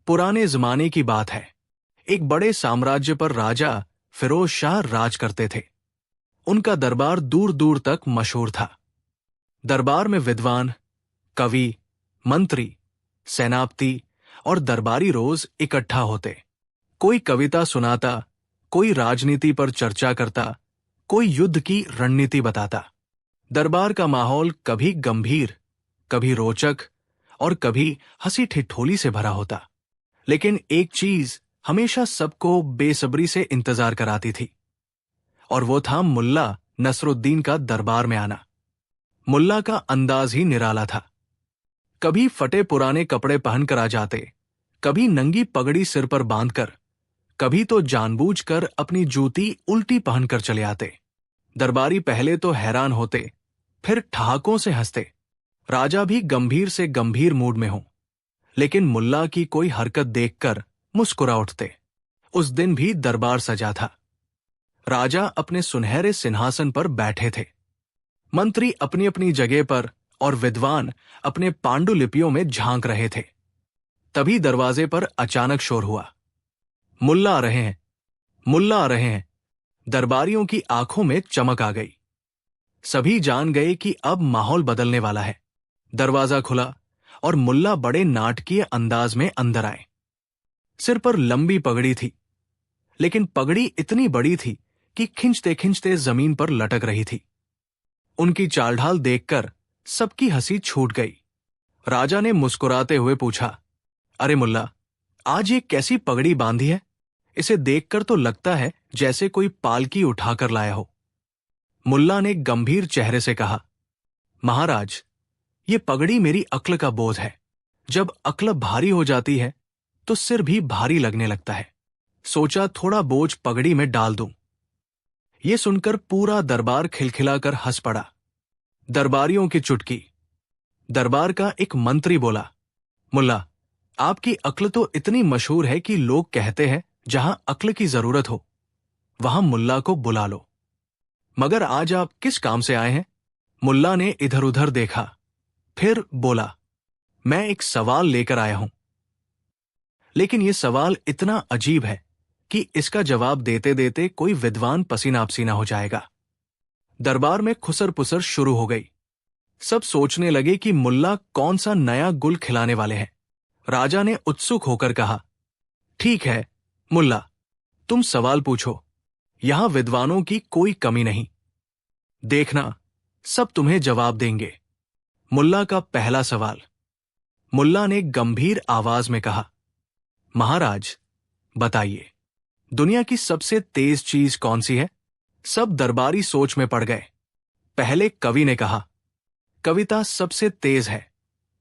पुराने जमाने की बात है। एक बड़े साम्राज्य पर राजा फिरोज शाह राज करते थे। उनका दरबार दूर दूर तक मशहूर था। दरबार में विद्वान, कवि, मंत्री, सेनापति और दरबारी रोज इकट्ठा होते। कोई कविता सुनाता, कोई राजनीति पर चर्चा करता, कोई युद्ध की रणनीति बताता। दरबार का माहौल कभी गंभीर, कभी रोचक और कभी हंसी ठिठोली से भरा होता। लेकिन एक चीज हमेशा सबको बेसब्री से इंतजार कराती थी, और वो था मुल्ला नसरुद्दीन का दरबार में आना। मुल्ला का अंदाज ही निराला था। कभी फटे पुराने कपड़े पहनकर आ जाते, कभी नंगी पगड़ी सिर पर बांधकर, कभी तो जानबूझकर अपनी जूती उल्टी पहनकर चले आते। दरबारी पहले तो हैरान होते, फिर ठहाकों से हंसते। राजा भी गंभीर से गंभीर मूड में हो, लेकिन मुल्ला की कोई हरकत देखकर मुस्कुरा उठते। उस दिन भी दरबार सजा था। राजा अपने सुनहरे सिंहासन पर बैठे थे, मंत्री अपनी अपनी जगह पर और विद्वान अपने पांडुलिपियों में झांक रहे थे। तभी दरवाजे पर अचानक शोर हुआ, मुल्ला आ रहे हैं, मुल्ला आ रहे हैं। दरबारियों की आंखों में चमक आ गई। सभी जान गए कि अब माहौल बदलने वाला है। दरवाजा खुला और मुल्ला बड़े नाटकीय अंदाज में अंदर आए। सिर पर लंबी पगड़ी थी, लेकिन पगड़ी इतनी बड़ी थी कि खिंचते खिंचते जमीन पर लटक रही थी। उनकी चालढाल देखकर सबकी हंसी छूट गई। राजा ने मुस्कुराते हुए पूछा, अरे मुल्ला, आज ये कैसी पगड़ी बांधी है? इसे देखकर तो लगता है जैसे कोई पालकी उठाकर लाया हो। मुल्ला ने गंभीर चेहरे से कहा, महाराज, ये पगड़ी मेरी अक्ल का बोझ है। जब अक्ल भारी हो जाती है तो सिर भी भारी लगने लगता है। सोचा थोड़ा बोझ पगड़ी में डाल दूं। ये सुनकर पूरा दरबार खिलखिलाकर हंस पड़ा। दरबारियों की चुटकी। दरबार का एक मंत्री बोला, मुल्ला, आपकी अक्ल तो इतनी मशहूर है कि लोग कहते हैं जहां अक्ल की जरूरत हो वहां मुल्ला को बुला लो। मगर आज आप किस काम से आए हैं? मुल्ला ने इधर उधर देखा, फिर बोला, मैं एक सवाल लेकर आया हूं। लेकिन यह सवाल इतना अजीब है कि इसका जवाब देते देते कोई विद्वान पसीना पसीना हो जाएगा। दरबार में खुसर पुसर शुरू हो गई। सब सोचने लगे कि मुल्ला कौन सा नया गुल खिलाने वाले हैं। राजा ने उत्सुक होकर कहा, ठीक है मुल्ला, तुम सवाल पूछो। यहां विद्वानों की कोई कमी नहीं। देखना, सब तुम्हें जवाब देंगे। मुल्ला का पहला सवाल। मुल्ला ने गंभीर आवाज में कहा, महाराज, बताइए, दुनिया की सबसे तेज चीज कौन सी है? सब दरबारी सोच में पड़ गए। पहले कवि ने कहा, कविता सबसे तेज है,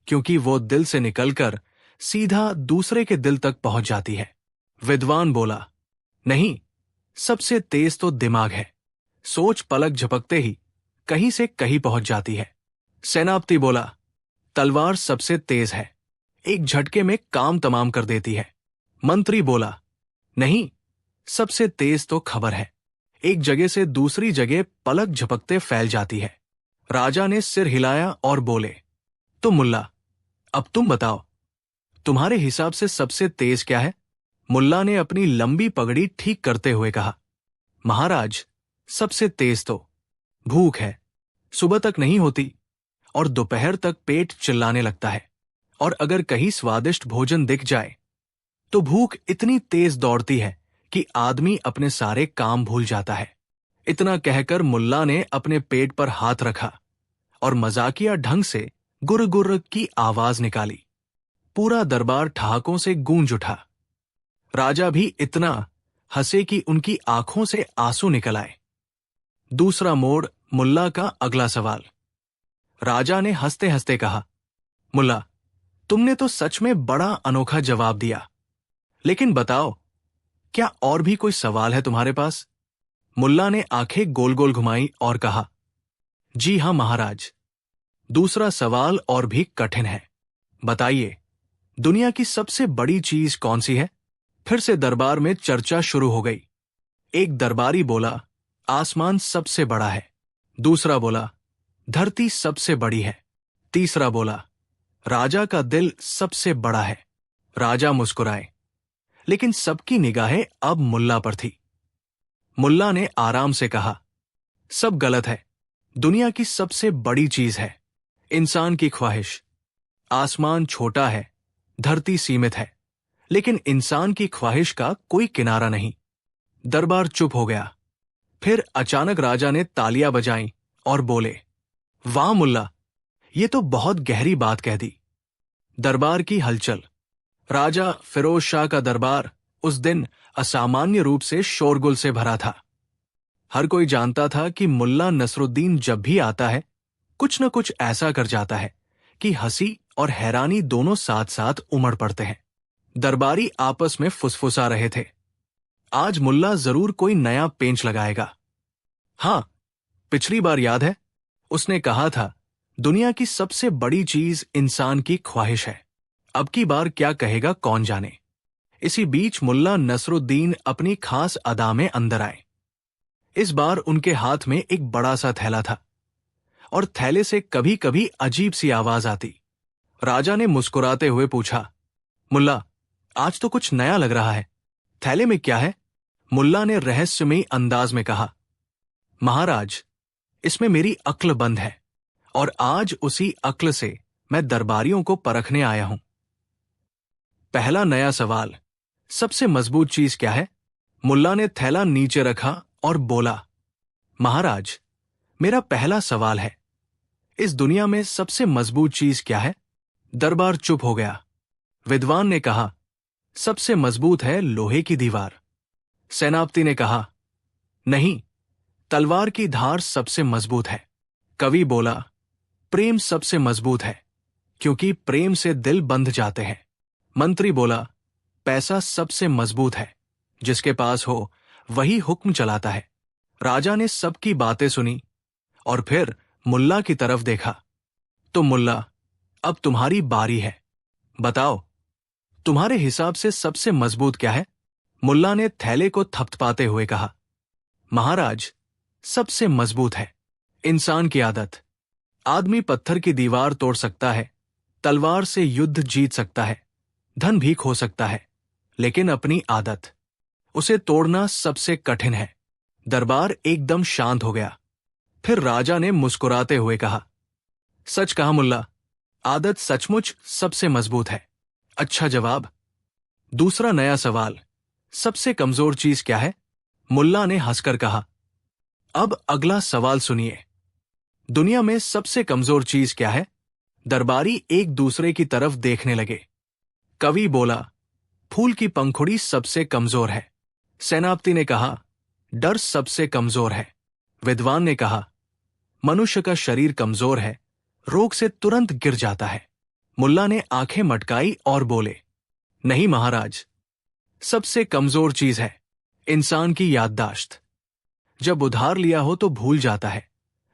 क्योंकि वो दिल से निकलकर सीधा दूसरे के दिल तक पहुंच जाती है। विद्वान बोला, नहीं, सबसे तेज तो दिमाग है। सोच पलक झपकते ही कहीं से कहीं पहुंच जाती है। सेनापति बोला, तलवार सबसे तेज है, एक झटके में काम तमाम कर देती है। मंत्री बोला, नहीं, सबसे तेज तो खबर है, एक जगह से दूसरी जगह पलक झपकते फैल जाती है। राजा ने सिर हिलाया और बोले, तो मुल्ला, अब तुम बताओ, तुम्हारे हिसाब से सबसे तेज क्या है? मुल्ला ने अपनी लंबी पगड़ी ठीक करते हुए कहा, महाराज, सबसे तेज तो भूख है। सुबह तक नहीं होती और दोपहर तक पेट चिल्लाने लगता है, और अगर कहीं स्वादिष्ट भोजन दिख जाए तो भूख इतनी तेज दौड़ती है कि आदमी अपने सारे काम भूल जाता है। इतना कहकर मुल्ला ने अपने पेट पर हाथ रखा और मजाकिया ढंग से गुर्र गुर्र की आवाज निकाली। पूरा दरबार ठहाकों से गूंज उठा। राजा भी इतना हंसे कि उनकी आंखों से आंसू निकल आए। दूसरा मोड़, मुल्ला का अगला सवाल। राजा ने हंसते हंसते कहा, मुल्ला, तुमने तो सच में बड़ा अनोखा जवाब दिया, लेकिन बताओ, क्या और भी कोई सवाल है तुम्हारे पास? मुल्ला ने आंखें गोल गोल घुमाई और कहा, जी हां महाराज, दूसरा सवाल और भी कठिन है। बताइए, दुनिया की सबसे बड़ी चीज कौन सी है? फिर से दरबार में चर्चा शुरू हो गई। एक दरबारी बोला, आसमान सबसे बड़ा है। दूसरा बोला, धरती सबसे बड़ी है। तीसरा बोला, राजा का दिल सबसे बड़ा है। राजा मुस्कुराए, लेकिन सबकी निगाहें अब मुल्ला पर थी। मुल्ला ने आराम से कहा, सब गलत है। दुनिया की सबसे बड़ी चीज है इंसान की ख्वाहिश। आसमान छोटा है, धरती सीमित है, लेकिन इंसान की ख्वाहिश का कोई किनारा नहीं। दरबार चुप हो गया। फिर अचानक राजा ने तालियां बजाईं और बोले, वाह मुल्ला, ये तो बहुत गहरी बात कह दी। दरबार की हलचल। राजा फिरोज शाह का दरबार उस दिन असामान्य रूप से शोरगुल से भरा था। हर कोई जानता था कि मुल्ला नसरुद्दीन जब भी आता है, कुछ न कुछ ऐसा कर जाता है कि हंसी और हैरानी दोनों साथ साथ उमड़ पड़ते हैं। दरबारी आपस में फुसफुसा रहे थे, आज मुल्ला जरूर कोई नया पेंच लगाएगा। हां, पिछली बार याद है, उसने कहा था दुनिया की सबसे बड़ी चीज इंसान की ख्वाहिश है। अब की बार क्या कहेगा कौन जाने। इसी बीच मुल्ला नसरुद्दीन अपनी खास अदा में अंदर आए। इस बार उनके हाथ में एक बड़ा सा थैला था और थैले से कभी कभी अजीब सी आवाज आती। राजा ने मुस्कुराते हुए पूछा, मुल्ला, आज तो कुछ नया लग रहा है। थैले में क्या है? मुल्ला ने रहस्यमयी अंदाज में कहा, महाराज, इसमें मेरी अक्ल बंद है और आज उसी अक्ल से मैं दरबारियों को परखने आया हूं। पहला नया सवाल, सबसे मजबूत चीज क्या है? मुल्ला ने थैला नीचे रखा और बोला, महाराज, मेरा पहला सवाल है, इस दुनिया में सबसे मजबूत चीज क्या है? दरबार चुप हो गया। विद्वान ने कहा, सबसे मजबूत है लोहे की दीवार। सेनापति ने कहा, नहीं, तलवार की धार सबसे मजबूत है। कवि बोला, प्रेम सबसे मजबूत है, क्योंकि प्रेम से दिल बंध जाते हैं। मंत्री बोला, पैसा सबसे मजबूत है, जिसके पास हो वही हुक्म चलाता है। राजा ने सबकी बातें सुनी और फिर मुल्ला की तरफ देखा। तो मुल्ला, अब तुम्हारी बारी है, बताओ, तुम्हारे हिसाब से सबसे मजबूत क्या है? मुल्ला ने थैले को थपथपाते हुए कहा, महाराज, सबसे मजबूत है इंसान की आदत। आदमी पत्थर की दीवार तोड़ सकता है, तलवार से युद्ध जीत सकता है, धन भी खो सकता है, लेकिन अपनी आदत, उसे तोड़ना सबसे कठिन है। दरबार एकदम शांत हो गया। फिर राजा ने मुस्कुराते हुए कहा, सच कहा मुल्ला, आदत सचमुच सबसे मजबूत है। अच्छा जवाब। दूसरा नया सवाल, सबसे कमजोर चीज क्या है? मुल्ला ने हंसकर कहा, अब अगला सवाल सुनिए, दुनिया में सबसे कमजोर चीज क्या है? दरबारी एक दूसरे की तरफ देखने लगे। कवि बोला, फूल की पंखुड़ी सबसे कमजोर है। सेनापति ने कहा, डर सबसे कमजोर है। विद्वान ने कहा, मनुष्य का शरीर कमजोर है, रोग से तुरंत गिर जाता है। मुल्ला ने आंखें मटकाई और बोले, नहीं महाराज, सबसे कमजोर चीज है इंसान की याददाश्त। जब उधार लिया हो तो भूल जाता है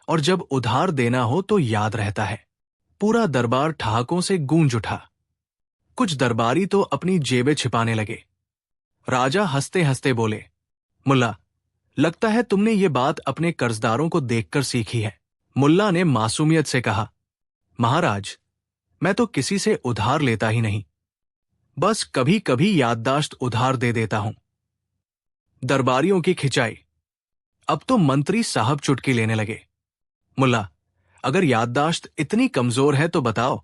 और जब उधार देना हो तो याद रहता है। पूरा दरबार ठहाकों से गूंज उठा। कुछ दरबारी तो अपनी जेबें छिपाने लगे। राजा हंसते हंसते बोले, मुल्ला, लगता है तुमने ये बात अपने कर्जदारों को देखकर सीखी है। मुल्ला ने मासूमियत से कहा, महाराज, मैं तो किसी से उधार लेता ही नहीं, बस कभी कभी याददाश्त उधार दे देता हूं। दरबारियों की खिंचाई। अब तो मंत्री साहब चुटकी लेने लगे। मुल्ला, अगर याददाश्त इतनी कमजोर है तो बताओ,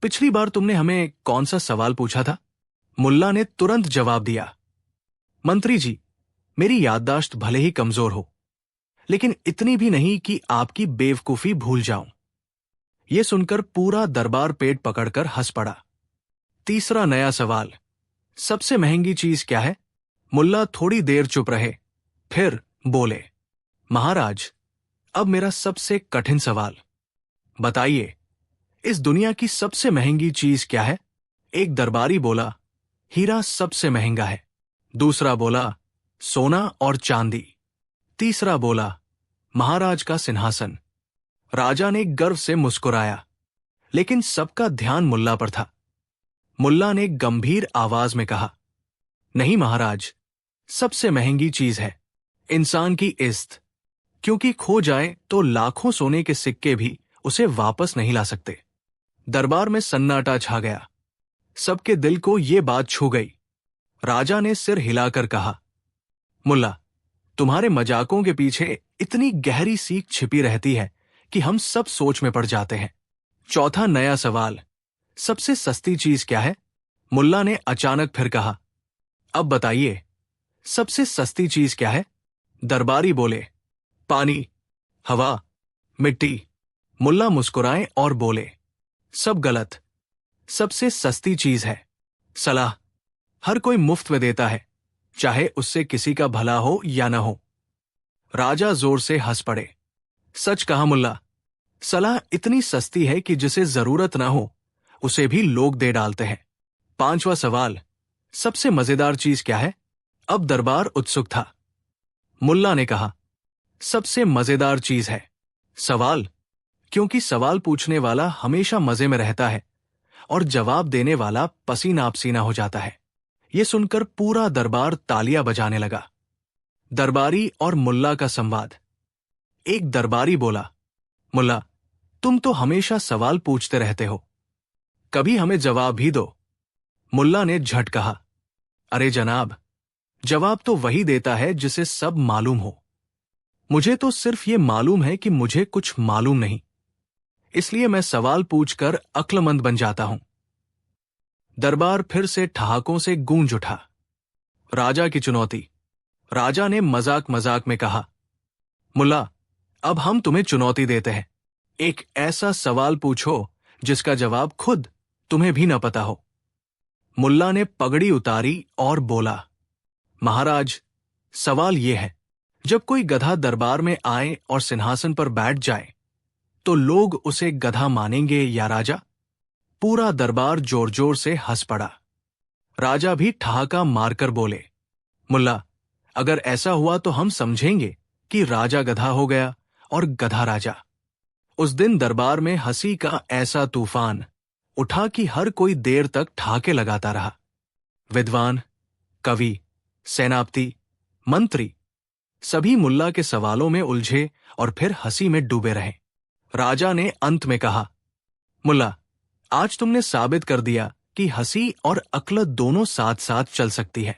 पिछली बार तुमने हमें कौन सा सवाल पूछा था? मुल्ला ने तुरंत जवाब दिया, मंत्री जी, मेरी याददाश्त भले ही कमजोर हो, लेकिन इतनी भी नहीं कि आपकी बेवकूफी भूल जाऊं। यह सुनकर पूरा दरबार पेट पकड़कर हंस पड़ा। तीसरा नया सवाल, सबसे महंगी चीज क्या है? मुल्ला थोड़ी देर चुप रहे, फिर बोले, महाराज, अब मेरा सबसे कठिन सवाल, बताइए, इस दुनिया की सबसे महंगी चीज क्या है? एक दरबारी बोला, हीरा सबसे महंगा है। दूसरा बोला, सोना और चांदी। तीसरा बोला, महाराज का सिंहासन। राजा ने गर्व से मुस्कुराया, लेकिन सबका ध्यान मुल्ला पर था। मुल्ला ने गंभीर आवाज में कहा, नहीं महाराज, सबसे महंगी चीज है इंसान की इज्जत, क्योंकि खो जाए तो लाखों सोने के सिक्के भी उसे वापस नहीं ला सकते। दरबार में सन्नाटा छा गया। सबके दिल को ये बात छू गई। राजा ने सिर हिलाकर कहा, मुल्ला, तुम्हारे मजाकों के पीछे इतनी गहरी सीख छिपी रहती है कि हम सब सोच में पड़ जाते हैं। चौथा नया सवाल, सबसे सस्ती चीज क्या है? मुल्ला ने अचानक फिर कहा, अब बताइए, सबसे सस्ती चीज क्या है? दरबारी बोले, पानी, हवा, मिट्टी। मुल्ला मुस्कुराए और बोले, सब गलत। सबसे सस्ती चीज है सलाह। हर कोई मुफ्त में देता है, चाहे उससे किसी का भला हो या न हो। राजा जोर से हंस पड़े। सच कहा मुल्ला, सलाह इतनी सस्ती है कि जिसे जरूरत ना हो उसे भी लोग दे डालते हैं। पांचवा सवाल, सबसे मजेदार चीज क्या है? अब दरबार उत्सुक था। मुल्ला ने कहा, सबसे मजेदार चीज है सवाल, क्योंकि सवाल पूछने वाला हमेशा मजे में रहता है और जवाब देने वाला पसीना पसीना हो जाता है। यह सुनकर पूरा दरबार तालियां बजाने लगा। दरबारी और मुल्ला का संवाद। एक दरबारी बोला, मुल्ला, तुम तो हमेशा सवाल पूछते रहते हो, कभी हमें जवाब भी दो। मुल्ला ने झट कहा, अरे जनाब, जवाब तो वही देता है जिसे सब मालूम हो। मुझे तो सिर्फ ये मालूम है कि मुझे कुछ मालूम नहीं, इसलिए मैं सवाल पूछकर अक्लमंद बन जाता हूं। दरबार फिर से ठहाकों से गूंज उठा। राजा की चुनौती। राजा ने मजाक मजाक में कहा, मुल्ला, अब हम तुम्हें चुनौती देते हैं। एक ऐसा सवाल पूछो जिसका जवाब खुद तुम्हें भी न पता हो। मुल्ला ने पगड़ी उतारी और बोला, महाराज, सवाल यह है, जब कोई गधा दरबार में आए और सिंहासन पर बैठ जाए तो लोग उसे गधा मानेंगे या राजा? पूरा दरबार जोर जोर से हंस पड़ा। राजा भी ठहाका मारकर बोले, मुल्ला, अगर ऐसा हुआ तो हम समझेंगे कि राजा गधा हो गया और गधा राजा। उस दिन दरबार में हंसी का ऐसा तूफान उठा कि हर कोई देर तक ठहाके लगाता रहा। विद्वान, कवि, सेनापति, मंत्री सभी मुल्ला के सवालों में उलझे और फिर हंसी में डूबे रहे। राजा ने अंत में कहा, मुल्ला, आज तुमने साबित कर दिया कि हंसी और अक्ल दोनों साथ साथ चल सकती है।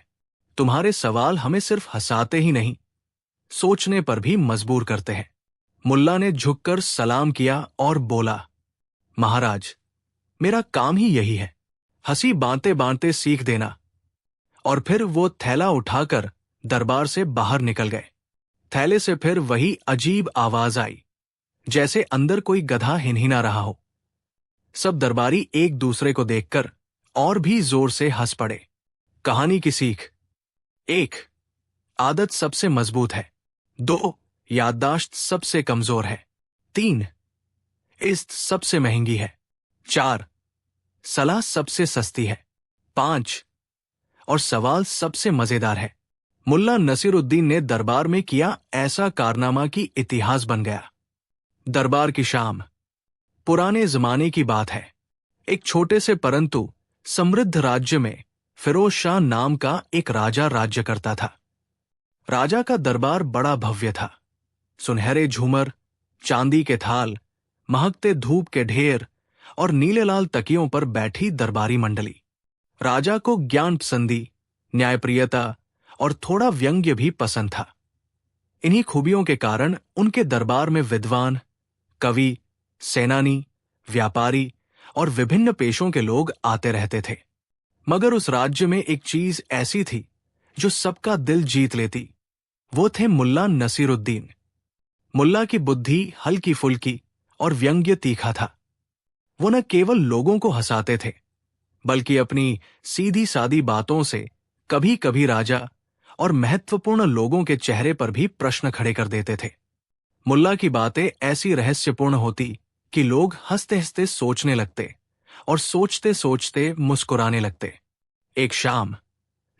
तुम्हारे सवाल हमें सिर्फ हंसाते ही नहीं, सोचने पर भी मजबूर करते हैं। मुल्ला ने झुककर सलाम किया और बोला, महाराज, मेरा काम ही यही है, हंसी बांटते बांटते सीख देना। और फिर वो थैला उठाकर दरबार से बाहर निकल गए। थैले से फिर वही अजीब आवाज आई, जैसे अंदर कोई गधा हिनहिना रहा हो। सब दरबारी एक दूसरे को देखकर और भी जोर से हंस पड़े। कहानी की सीख। 1. आदत सबसे मजबूत है। 2. याददाश्त सबसे कमजोर है। 3. इज्जत सबसे महंगी है। 4. सलाह सबसे सस्ती है। 5. और सवाल सबसे मजेदार है। मुल्ला नसीरुद्दीन ने दरबार में किया ऐसा कारनामा कि इतिहास बन गया। दरबार की शाम। पुराने जमाने की बात है। एक छोटे से परंतु समृद्ध राज्य में फिरोज शाह नाम का एक राजा राज्य करता था। राजा का दरबार बड़ा भव्य था। सुनहरे झूमर, चांदी के थाल, महकते धूप के ढेर और नीले लाल तकियों पर बैठी दरबारी मंडली। राजा को ज्ञान पसंदी, न्यायप्रियता और थोड़ा व्यंग्य भी पसंद था। इन्हीं खूबियों के कारण उनके दरबार में विद्वान, कवि, सेनानी, व्यापारी और विभिन्न पेशों के लोग आते रहते थे। मगर उस राज्य में एक चीज ऐसी थी जो सबका दिल जीत लेती। वो थे मुल्ला नसीरुद्दीन। मुल्ला की बुद्धि हल्की फुल्की और व्यंग्य तीखा था। वो न केवल लोगों को हंसाते थे, बल्कि अपनी सीधी सादी बातों से कभी कभी राजा और महत्वपूर्ण लोगों के चेहरे पर भी प्रश्न खड़े कर देते थे। मुल्ला की बातें ऐसी रहस्यपूर्ण होती कि लोग हंसते हंसते सोचने लगते और सोचते सोचते मुस्कुराने लगते। एक शाम,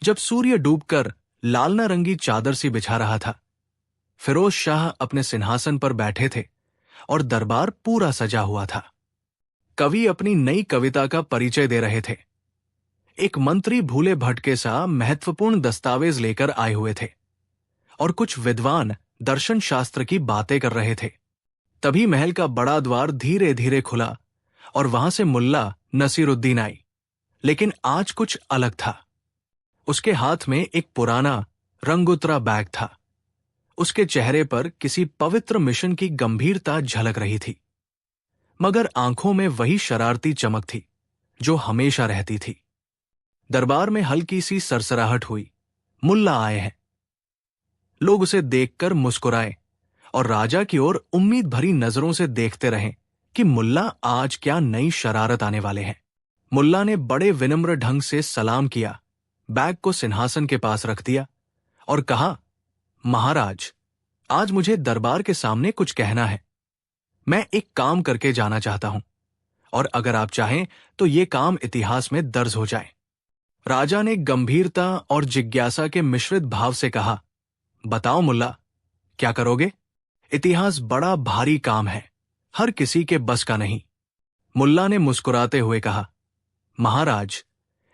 जब सूर्य डूबकर लाल नारंगी चादर सी बिछा रहा था, फिरोज शाह अपने सिंहासन पर बैठे थे और दरबार पूरा सजा हुआ था। कवि अपनी नई कविता का परिचय दे रहे थे। एक मंत्री भूले भटके सा महत्वपूर्ण दस्तावेज लेकर आए हुए थे और कुछ विद्वान दर्शन शास्त्र की बातें कर रहे थे। तभी महल का बड़ा द्वार धीरे धीरे खुला और वहां से मुल्ला नसीरुद्दीन आई। लेकिन आज कुछ अलग था। उसके हाथ में एक पुराना रंगुतरा बैग था। उसके चेहरे पर किसी पवित्र मिशन की गंभीरता झलक रही थी, मगर आंखों में वही शरारती चमक थी जो हमेशा रहती थी। दरबार में हल्की सी सरसराहट हुई। मुल्ला आए हैं। लोग उसे देखकर मुस्कुराए और राजा की ओर उम्मीद भरी नजरों से देखते रहे कि मुल्ला आज क्या नई शरारत आने वाले हैं। मुल्ला ने बड़े विनम्र ढंग से सलाम किया, बैग को सिंहासन के पास रख दिया और कहा, महाराज, आज मुझे दरबार के सामने कुछ कहना है। मैं एक काम करके जाना चाहता हूं और अगर आप चाहें तो ये काम इतिहास में दर्ज हो जाए। राजा ने गंभीरता और जिज्ञासा के मिश्रित भाव से कहा, बताओ मुल्ला, क्या करोगे? इतिहास बड़ा भारी काम है, हर किसी के बस का नहीं। मुल्ला ने मुस्कुराते हुए कहा, महाराज,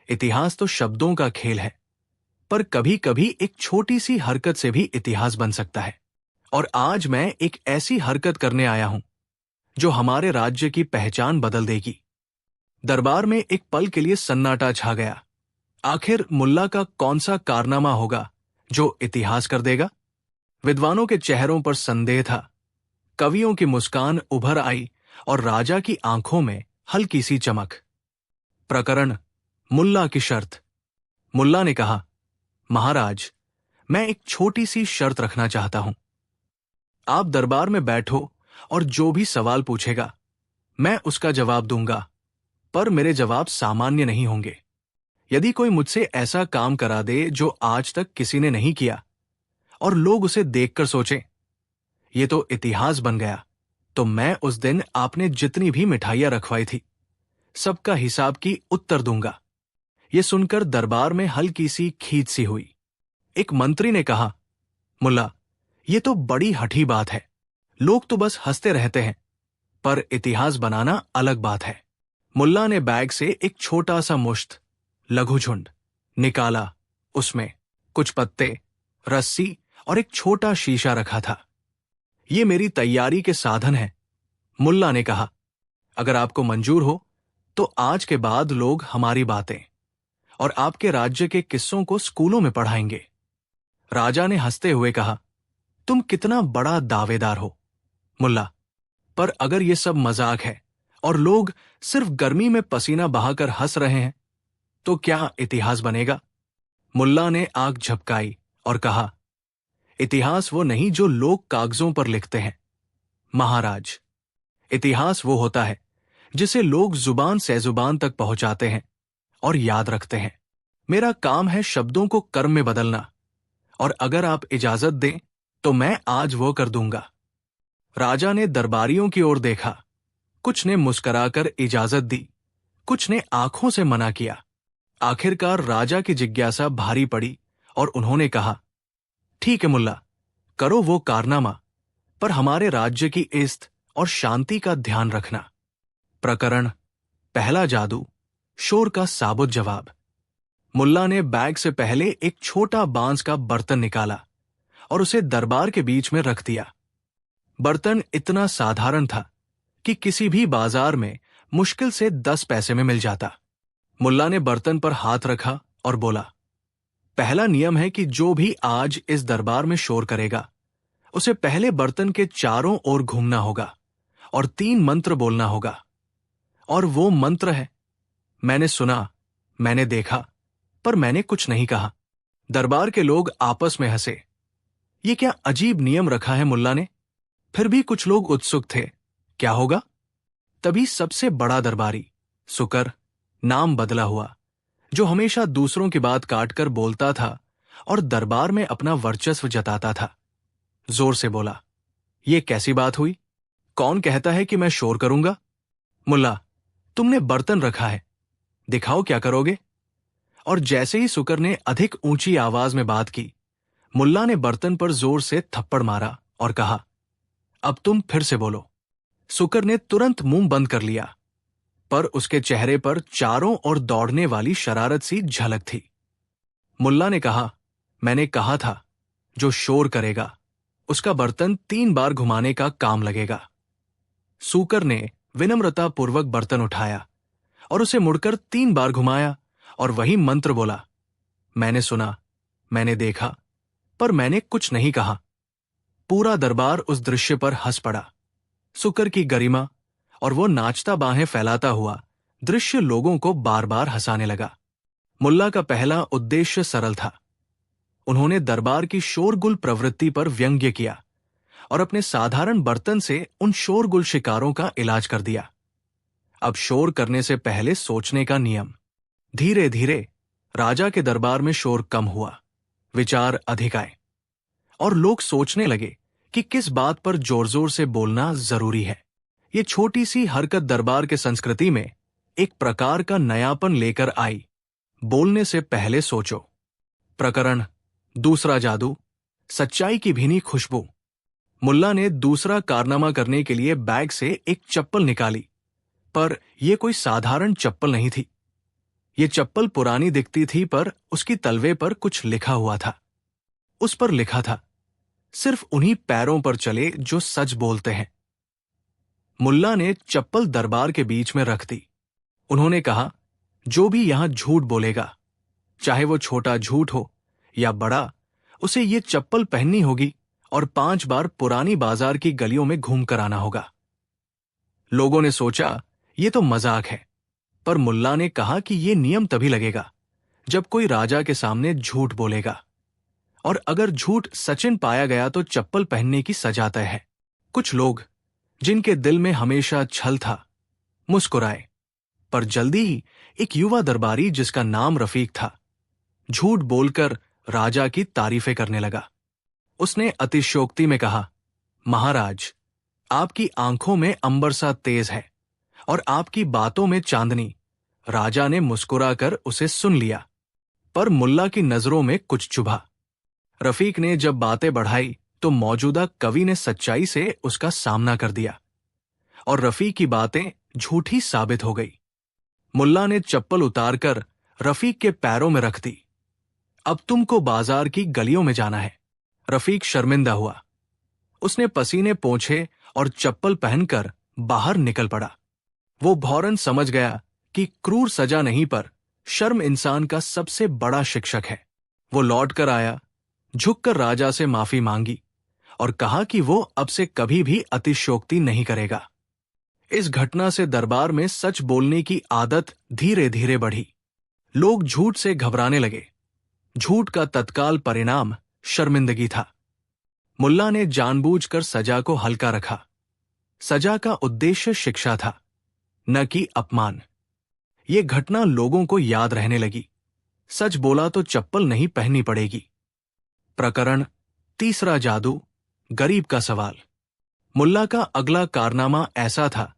इतिहास तो शब्दों का खेल है, पर कभी कभी एक छोटी सी हरकत से भी इतिहास बन सकता है। और आज मैं एक ऐसी हरकत करने आया हूं जो हमारे राज्य की पहचान बदल देगी। दरबार में एक पल के लिए सन्नाटा छा गया। आखिर मुल्ला का कौन सा कारनामा होगा जो इतिहास कर देगा? विद्वानों के चेहरों पर संदेह था, कवियों की मुस्कान उभर आई और राजा की आंखों में हल्की सी चमक। प्रकरण मुल्ला की शर्त। मुल्ला ने कहा, महाराज, मैं एक छोटी सी शर्त रखना चाहता हूं। आप दरबार में बैठो और जो भी सवाल पूछेगा मैं उसका जवाब दूंगा, पर मेरे जवाब सामान्य नहीं होंगे। यदि कोई मुझसे ऐसा काम करा दे जो आज तक किसी ने नहीं किया और लोग उसे देखकर सोचें, ये तो इतिहास बन गया, तो मैं उस दिन आपने जितनी भी मिठाइयां रखवाई थी सबका हिसाब की उत्तर दूंगा। यह सुनकर दरबार में हल्की सी खींच सी हुई। एक मंत्री ने कहा, मुल्ला, ये तो बड़ी हठी बात है। लोग तो बस हंसते रहते हैं, पर इतिहास बनाना अलग बात है। मुल्ला ने बैग से एक छोटा सा मुश्त लघु झुंड निकाला। उसमें कुछ पत्ते, रस्सी और एक छोटा शीशा रखा था। ये मेरी तैयारी के साधन हैं, मुल्ला ने कहा। अगर आपको मंजूर हो तो आज के बाद लोग हमारी बातें और आपके राज्य के किस्सों को स्कूलों में पढ़ाएंगे। राजा ने हंसते हुए कहा, तुम कितना बड़ा दावेदार हो मुल्ला, पर अगर ये सब मजाक है और लोग सिर्फ गर्मी में पसीना बहाकर हंस रहे हैं तो क्या इतिहास बनेगा? मुल्ला ने आंख झपकाई और कहा, इतिहास वो नहीं जो लोग कागजों पर लिखते हैं महाराज। इतिहास वो होता है जिसे लोग जुबान से जुबान तक पहुंचाते हैं और याद रखते हैं। मेरा काम है शब्दों को कर्म में बदलना, और अगर आप इजाजत दें तो मैं आज वो कर दूंगा। राजा ने दरबारियों की ओर देखा। कुछ ने मुस्कुराकर इजाजत दी, कुछ ने आंखों से मना किया। आखिरकार राजा की जिज्ञासा भारी पड़ी और उन्होंने कहा, ठीक है मुल्ला, करो वो कारनामा, पर हमारे राज्य की इज्जत और शांति का ध्यान रखना। प्रकरण पहला जादू, शोर का साबुत जवाब। मुल्ला ने बैग से पहले एक छोटा बांस का बर्तन निकाला और उसे दरबार के बीच में रख दिया। बर्तन इतना साधारण था कि किसी भी बाजार में मुश्किल से 10 पैसे में मिल जाता। मुल्ला ने बर्तन पर हाथ रखा और बोला, पहला नियम है कि जो भी आज इस दरबार में शोर करेगा उसे पहले बर्तन के चारों ओर घूमना होगा और 3 मंत्र बोलना होगा। और वो मंत्र है, मैंने सुना, मैंने देखा, पर मैंने कुछ नहीं कहा। दरबार के लोग आपस में हंसे। ये क्या अजीब नियम रखा है मुल्ला ने? फिर भी कुछ लोग उत्सुक थे, क्या होगा? तभी सबसे बड़ा दरबारी सुकर, नाम बदला हुआ, जो हमेशा दूसरों की बात काटकर बोलता था और दरबार में अपना वर्चस्व जताता था, जोर से बोला, ये कैसी बात हुई? कौन कहता है कि मैं शोर करूंगा? मुल्ला, तुमने बर्तन रखा है, दिखाओ क्या करोगे? और जैसे ही सुकर ने अधिक ऊंची आवाज में बात की, मुल्ला ने बर्तन पर जोर से थप्पड़ मारा और कहा, अब तुम फिर से बोलो। सुकर ने तुरंत मुंह बंद कर लिया, पर उसके चेहरे पर चारों ओर दौड़ने वाली शरारत सी झलक थी। मुल्ला ने कहा, मैंने कहा था, जो शोर करेगा उसका बर्तन 3 बार घुमाने का काम लगेगा। सूकर ने विनम्रतापूर्वक बर्तन उठाया और उसे मुड़कर 3 बार घुमाया और वही मंत्र बोला। मैंने सुना, मैंने देखा, पर मैंने कुछ नहीं कहा। पूरा दरबार उस दृश्य पर हंस पड़ा। शुक्र की गरिमा और वो नाचता बाहें फैलाता हुआ दृश्य लोगों को बार बार हंसाने लगा। मुल्ला का पहला उद्देश्य सरल था। उन्होंने दरबार की शोरगुल प्रवृत्ति पर व्यंग्य किया और अपने साधारण बर्तन से उन शोरगुल शिकारों का इलाज कर दिया। अब शोर करने से पहले सोचने का नियम। धीरे धीरे राजा के दरबार में शोर कम हुआ, विचार अधिक आए और लोग सोचने लगे कि किस बात पर जोर जोर से बोलना जरूरी है। ये छोटी सी हरकत दरबार के संस्कृति में एक प्रकार का नयापन लेकर आई। बोलने से पहले सोचो। प्रकरण दूसरा, जादू, सच्चाई की भीनी खुशबू। मुल्ला ने दूसरा कारनामा करने के लिए बैग से एक चप्पल निकाली, पर यह कोई साधारण चप्पल नहीं थी। ये चप्पल पुरानी दिखती थी, पर उसकी तलवे पर कुछ लिखा हुआ था। उस पर लिखा था, सिर्फ उन्हीं पैरों पर चले जो सच बोलते हैं। मुल्ला ने चप्पल दरबार के बीच में रख दी। उन्होंने कहा, जो भी यहां झूठ बोलेगा, चाहे वो छोटा झूठ हो या बड़ा, उसे ये चप्पल पहननी होगी और 5 बार पुरानी बाजार की गलियों में घूम कर आना होगा। लोगों ने सोचा ये तो मजाक है, पर मुल्ला ने कहा कि ये नियम तभी लगेगा जब कोई राजा के सामने झूठ बोलेगा, और अगर झूठ सचिन पाया गया तो चप्पल पहनने की सजा तय है। कुछ लोग, जिनके दिल में हमेशा छल था, मुस्कुराए, पर जल्दी ही एक युवा दरबारी जिसका नाम रफीक था, झूठ बोलकर राजा की तारीफें करने लगा। उसने अतिशयोक्ति में कहा, महाराज, आपकी आंखों में अंबर सा तेज है और आपकी बातों में चांदनी। राजा ने मुस्कुराकर उसे सुन लिया, पर मुल्ला की नजरों में कुछ चुभा। रफीक ने जब बातें बढ़ाई तो मौजूदा कवि ने सच्चाई से उसका सामना कर दिया और रफीक की बातें झूठी साबित हो गई। मुल्ला ने चप्पल उतारकर रफीक के पैरों में रख दी। अब तुमको बाजार की गलियों में जाना है। रफीक शर्मिंदा हुआ। उसने पसीने पोंछे और चप्पल पहनकर बाहर निकल पड़ा। वो भौरन समझ गया कि क्रूर सजा नहीं, पर शर्म इंसान का सबसे बड़ा शिक्षक है। वो लौटकर आया, झुककर राजा से माफी मांगी और कहा कि वो अब से कभी भी अतिशयोक्ति नहीं करेगा। इस घटना से दरबार में सच बोलने की आदत धीरे धीरे बढ़ी। लोग झूठ से घबराने लगे। झूठ का तत्काल परिणाम शर्मिंदगी था। मुल्ला ने जानबूझकर सजा को हल्का रखा। सजा का उद्देश्य शिक्षा था, न कि अपमान। ये घटना लोगों को याद रहने लगी। सच बोला तो चप्पल नहीं पहननी पड़ेगी। प्रकरण तीसरा, जादू, गरीब का सवाल। मुल्ला का अगला कारनामा ऐसा था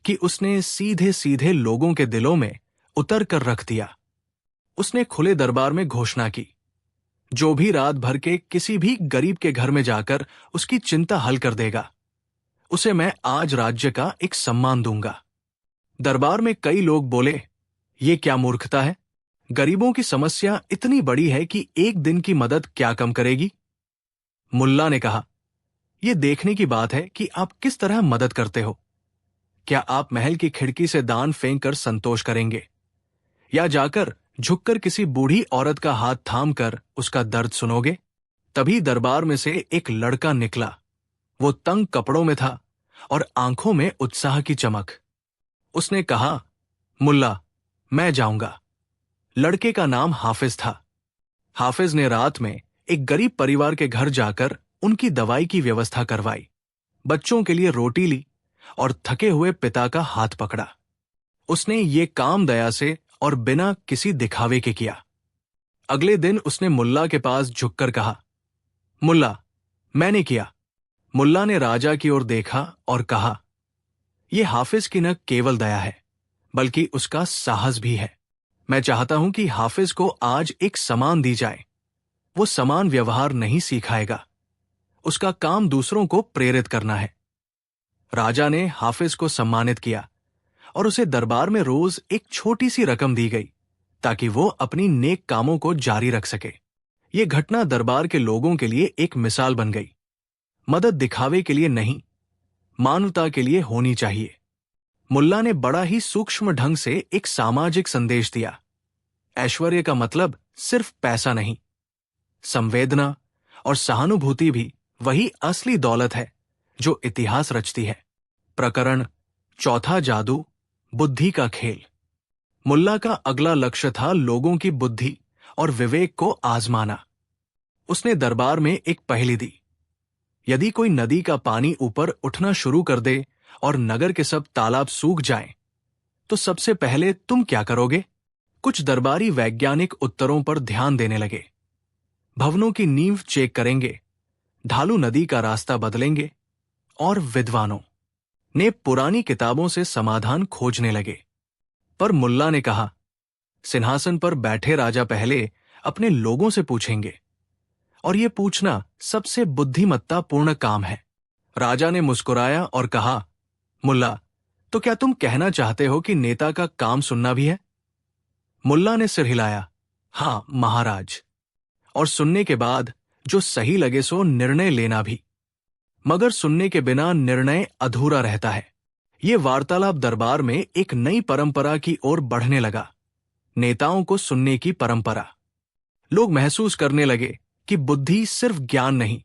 कि उसने सीधे सीधे लोगों के दिलों में उतर कर रख दिया। उसने खुले दरबार में घोषणा की, जो भी रात भर के किसी भी गरीब के घर में जाकर उसकी चिंता हल कर देगा, उसे मैं आज राज्य का एक सम्मान दूंगा। दरबार में कई लोग बोले, ये क्या मूर्खता है? गरीबों की समस्या इतनी बड़ी है कि एक दिन की मदद क्या कम करेगी? मुल्ला ने कहा, यह देखने की बात है कि आप किस तरह मदद करते हो। क्या आप महल की खिड़की से दान फेंक कर संतोष करेंगे, या जाकर झुककर किसी बूढ़ी औरत का हाथ थाम कर उसका दर्द सुनोगे? तभी दरबार में से एक लड़का निकला। वो तंग कपड़ों में था और आंखों में उत्साह की चमक। उसने कहा, मुल्ला, मैं जाऊंगा। लड़के का नाम हाफिज था। हाफिज ने रात में एक गरीब परिवार के घर जाकर उनकी दवाई की व्यवस्था करवाई, बच्चों के लिए रोटी ली और थके हुए पिता का हाथ पकड़ा। उसने ये काम दया से और बिना किसी दिखावे के किया। अगले दिन उसने मुल्ला के पास झुककर कहा, मुल्ला, मैंने किया। मुल्ला ने राजा की ओर देखा और कहा, यह हाफिज की न केवल दया है, बल्कि उसका साहस भी है। मैं चाहता हूं कि हाफिज को आज एक सम्मान दी जाए। वो समान व्यवहार नहीं सिखाएगा, उसका काम दूसरों को प्रेरित करना है। राजा ने हाफिज को सम्मानित किया और उसे दरबार में रोज एक छोटी सी रकम दी गई, ताकि वो अपनी नेक कामों को जारी रख सके। ये घटना दरबार के लोगों के लिए एक मिसाल बन गई। मदद दिखावे के लिए नहीं, मानवता के लिए होनी चाहिए। मुल्ला ने बड़ा ही सूक्ष्म ढंग से एक सामाजिक संदेश दिया। ऐश्वर्य का मतलब सिर्फ पैसा नहीं, संवेदना और सहानुभूति भी वही असली दौलत है जो इतिहास रचती है। प्रकरण चौथा, जादू, बुद्धि का खेल। मुल्ला का अगला लक्ष्य था लोगों की बुद्धि और विवेक को आजमाना। उसने दरबार में एक पहेली दी। यदि कोई नदी का पानी ऊपर उठना शुरू कर दे और नगर के सब तालाब सूख जाएं, तो सबसे पहले तुम क्या करोगे? कुछ दरबारी वैज्ञानिक उत्तरों पर ध्यान देने लगे। भवनों की नींव चेक करेंगे, ढालू नदी का रास्ता बदलेंगे और विद्वानों ने पुरानी किताबों से समाधान खोजने लगे। पर मुल्ला ने कहा, सिंहासन पर बैठे राजा पहले अपने लोगों से पूछेंगे, और यह पूछना सबसे बुद्धिमत्तापूर्ण काम है। राजा ने मुस्कुराया और कहा, मुल्ला, तो क्या तुम कहना चाहते हो कि नेता का काम सुनना भी है? मुल्ला ने सिर हिलाया, हां महाराज, और सुनने के बाद जो सही लगे सो निर्णय लेना भी। मगर सुनने के बिना निर्णय अधूरा रहता है। ये वार्तालाप दरबार में एक नई परंपरा की ओर बढ़ने लगा, नेताओं को सुनने की परंपरा। लोग महसूस करने लगे कि बुद्धि सिर्फ ज्ञान नहीं,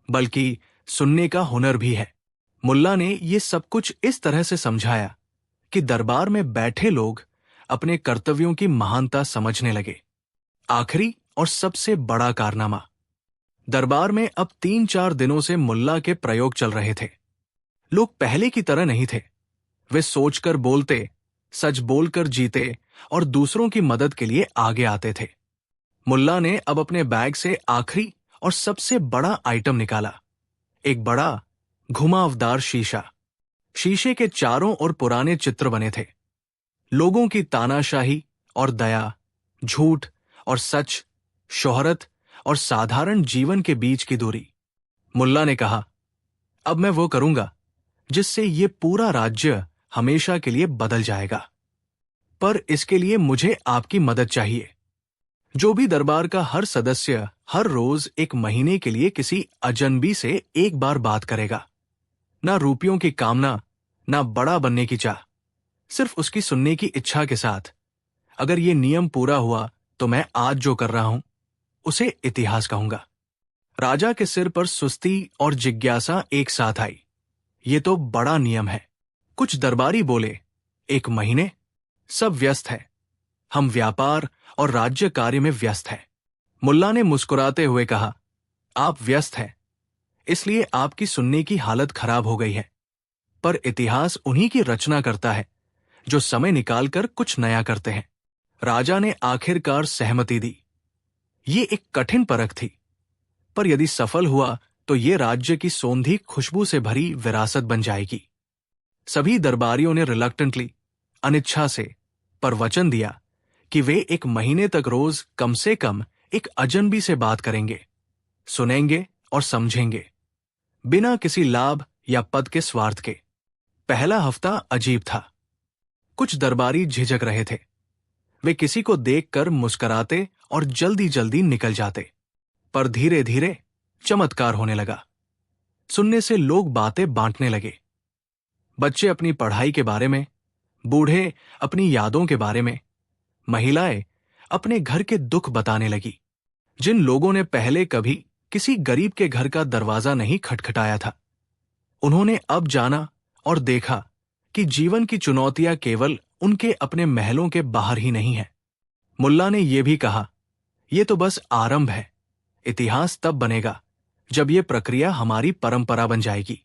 बल्कि सुनने का हुनर भी है। मुल्ला ने ये सब कुछ इस तरह से समझाया कि दरबार में बैठे लोग अपने कर्तव्यों की महानता समझने लगे। आखिरी और सबसे बड़ा कारनामा। दरबार में अब 3-4 दिनों से मुल्ला के प्रयोग चल रहे थे। लोग पहले की तरह नहीं थे। वे सोचकर बोलते, सच बोलकर जीते और दूसरों की मदद के लिए आगे आते थे। मुल्ला ने अब अपने बैग से आखिरी और सबसे बड़ा आइटम निकाला, एक बड़ा घुमावदार शीशा। शीशे के चारों ओर पुराने चित्र बने थे, लोगों की तानाशाही और दया, झूठ और सच, शोहरत और साधारण जीवन के बीच की दूरी। मुल्ला ने कहा, अब मैं वो करूंगा जिससे ये पूरा राज्य हमेशा के लिए बदल जाएगा। पर इसके लिए मुझे आपकी मदद चाहिए। जो भी दरबार का हर सदस्य हर रोज 1 महीने के लिए किसी अजनबी से एक बार बात करेगा। ना रुपयों की कामना, ना बड़ा बनने की चाह, सिर्फ उसकी सुनने की इच्छा के साथ। अगर ये नियम पूरा हुआ तो मैं आज जो कर रहा हूं उसे इतिहास कहूंगा। राजा के सिर पर सुस्ती और जिज्ञासा एक साथ आई। ये तो बड़ा नियम है। कुछ दरबारी बोले, 1 महीने? सब व्यस्त है। हम व्यापार और राज्य कार्य में व्यस्त हैं। मुल्ला ने मुस्कुराते हुए कहा, आप व्यस्त हैं, इसलिए आपकी सुनने की हालत खराब हो गई है। पर इतिहास उन्हीं की रचना करता है जो समय निकालकर कुछ नया करते हैं। राजा ने आखिरकार सहमति दी। ये एक कठिन परख थी, पर यदि सफल हुआ तो ये राज्य की सौंधी खुशबू से भरी विरासत बन जाएगी। सभी दरबारियों ने रिलक्टेंटली, अनिच्छा से, पर वचन दिया कि वे 1 महीने तक रोज कम से कम एक अजनबी से बात करेंगे, सुनेंगे और समझेंगे, बिना किसी लाभ या पद के स्वार्थ के। पहला हफ्ता अजीब था। कुछ दरबारी झिझक रहे थे। वे किसी को देखकर मुस्कुराते और जल्दी जल्दी निकल जाते। पर धीरे धीरे चमत्कार होने लगा। सुनने से लोग बातें बांटने लगे। बच्चे अपनी पढ़ाई के बारे में, बूढ़े अपनी यादों के बारे में, महिलाएं अपने घर के दुख बताने लगी। जिन लोगों ने पहले कभी किसी गरीब के घर का दरवाजा नहीं खटखटाया था, उन्होंने अब जाना और देखा कि जीवन की चुनौतियां केवल उनके अपने महलों के बाहर ही नहीं है। मुल्ला ने यह भी कहा, यह तो बस आरंभ है। इतिहास तब बनेगा जब यह प्रक्रिया हमारी परंपरा बन जाएगी।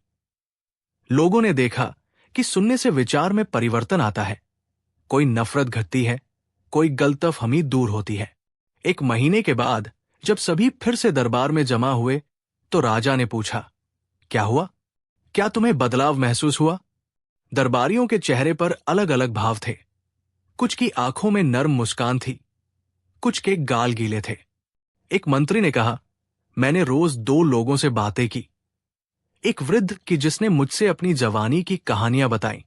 लोगों ने देखा कि सुनने से विचार में परिवर्तन आता है। कोई नफरत घटती है, कोई गलतफहमी दूर होती है। 1 महीने के बाद जब सभी फिर से दरबार में जमा हुए तो राजा ने पूछा, क्या हुआ? क्या तुम्हें बदलाव महसूस हुआ? दरबारियों के चेहरे पर अलग अलग भाव थे। कुछ की आंखों में नर्म मुस्कान थी, कुछ के गाल गीले थे। एक मंत्री ने कहा, मैंने रोज 2 लोगों से बातें की। एक वृद्ध की जिसने मुझसे अपनी जवानी की कहानियां बताई,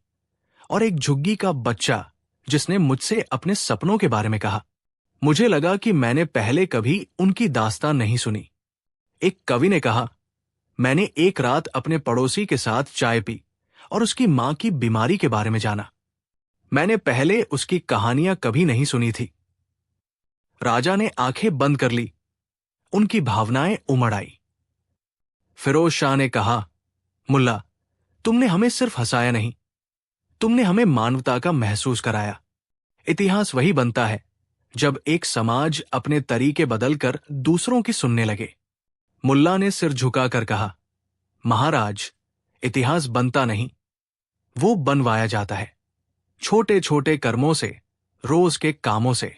और एक झुग्गी का बच्चा जिसने मुझसे अपने सपनों के बारे में कहा। मुझे लगा कि मैंने पहले कभी उनकी दास्तान नहीं सुनी। एक कवि ने कहा, मैंने एक रात अपने पड़ोसी के साथ चाय पी और उसकी मां की बीमारी के बारे में जाना। मैंने पहले उसकी कहानियां कभी नहीं सुनी थी। राजा ने आंखें बंद कर ली। उनकी भावनाएं उमड़ आई। फिरोज शाह ने कहा, मुल्ला, तुमने हमें सिर्फ हंसाया नहीं, तुमने हमें मानवता का महसूस कराया। इतिहास वही बनता है जब एक समाज अपने तरीके बदलकर दूसरों की सुनने लगे। मुल्ला ने सिर झुकाकर कहा, महाराज, इतिहास बनता नहीं, वो बनवाया जाता है, छोटे छोटे कर्मों से, रोज के कामों से।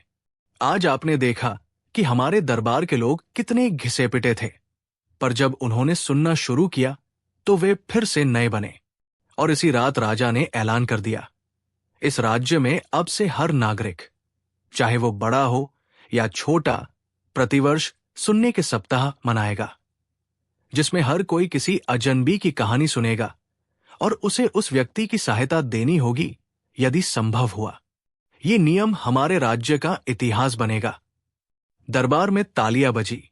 आज आपने देखा कि हमारे दरबार के लोग कितने घिसे पिटे थे, पर जब उन्होंने सुनना शुरू किया तो वे फिर से नए बने। और इसी रात राजा ने ऐलान कर दिया, इस राज्य में अब से हर नागरिक, चाहे वो बड़ा हो या छोटा, प्रतिवर्ष सुनने के सप्ताह मनाएगा, जिसमें हर कोई किसी अजनबी की कहानी सुनेगा और उसे उस व्यक्ति की सहायता देनी होगी यदि संभव हुआ। ये नियम हमारे राज्य का इतिहास बनेगा। दरबार में तालियां बजी।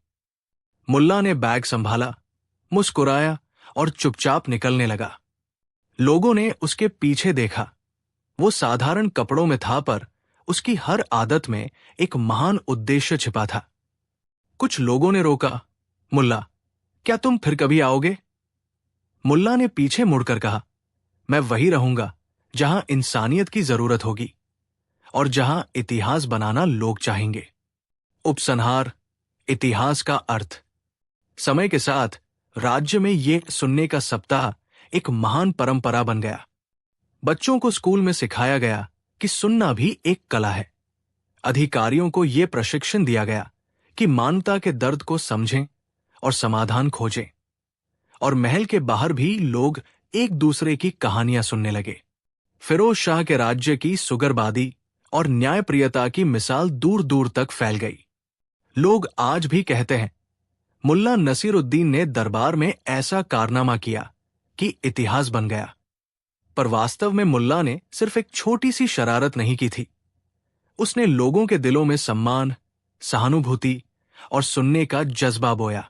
मुल्ला ने बैग संभाला, मुस्कुराया और चुपचाप निकलने लगा। लोगों ने उसके पीछे देखा। वो साधारण कपड़ों में था, पर उसकी हर आदत में एक महान उद्देश्य छिपा था। कुछ लोगों ने रोका, मुल्ला, क्या तुम फिर कभी आओगे? मुल्ला ने पीछे मुड़कर कहा, मैं वही रहूंगा जहां इंसानियत की जरूरत होगी और जहां इतिहास बनाना लोग चाहेंगे। उपसंहार, इतिहास का अर्थ। समय के साथ राज्य में ये सुनने का सप्ताह एक महान परंपरा बन गया। बच्चों को स्कूल में सिखाया गया कि सुनना भी एक कला है। अधिकारियों को यह प्रशिक्षण दिया गया कि मानवता के दर्द को समझें और समाधान खोजें। और महल के बाहर भी लोग एक दूसरे की कहानियां सुनने लगे। फिरोज शाह के राज्य की सुगरबादी और न्यायप्रियता की मिसाल दूर दूर तक फैल गई। लोग आज भी कहते हैं, मुल्ला नसीरुद्दीन ने दरबार में ऐसा कारनामा किया कि इतिहास बन गया। पर वास्तव में मुल्ला ने सिर्फ एक छोटी सी शरारत नहीं की थी। उसने लोगों के दिलों में सम्मान, सहानुभूति और सुनने का जज्बा बोया।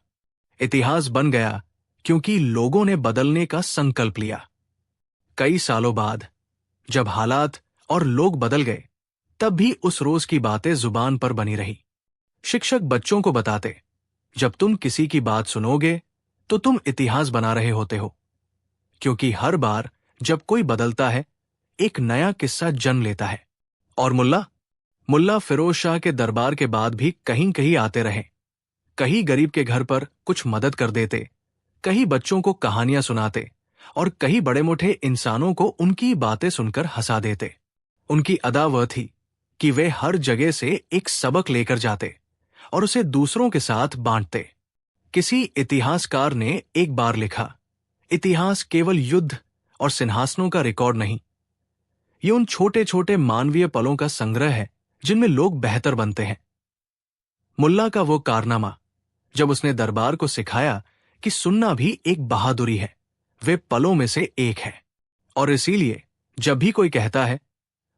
इतिहास बन गया क्योंकि लोगों ने बदलने का संकल्प लिया। कई सालों बाद जब हालात और लोग बदल गए, तब भी उस रोज की बातें जुबान पर बनी रही। शिक्षक बच्चों को बताते, जब तुम किसी की बात सुनोगे तो तुम इतिहास बना रहे होते हो, क्योंकि हर बार जब कोई बदलता है, एक नया किस्सा जन्म लेता है। और मुल्ला फिरोज शाह के दरबार के बाद भी कहीं कहीं आते रहे। कहीं गरीब के घर पर कुछ मदद कर देते, कहीं बच्चों को कहानियां सुनाते और कहीं बड़े मोटे इंसानों को उनकी बातें सुनकर हंसा देते। उनकी अदा वह थी कि वे हर जगह से एक सबक लेकर जाते और उसे दूसरों के साथ बांटते। किसी इतिहासकार ने एक बार लिखा, इतिहास केवल युद्ध और सिंहासनों का रिकॉर्ड नहीं, ये उन छोटे छोटे मानवीय पलों का संग्रह है जिनमें लोग बेहतर बनते हैं। मुल्ला का वो कारनामा, जब उसने दरबार को सिखाया कि सुनना भी एक बहादुरी है, वे पलों में से एक है। और इसीलिए जब भी कोई कहता है,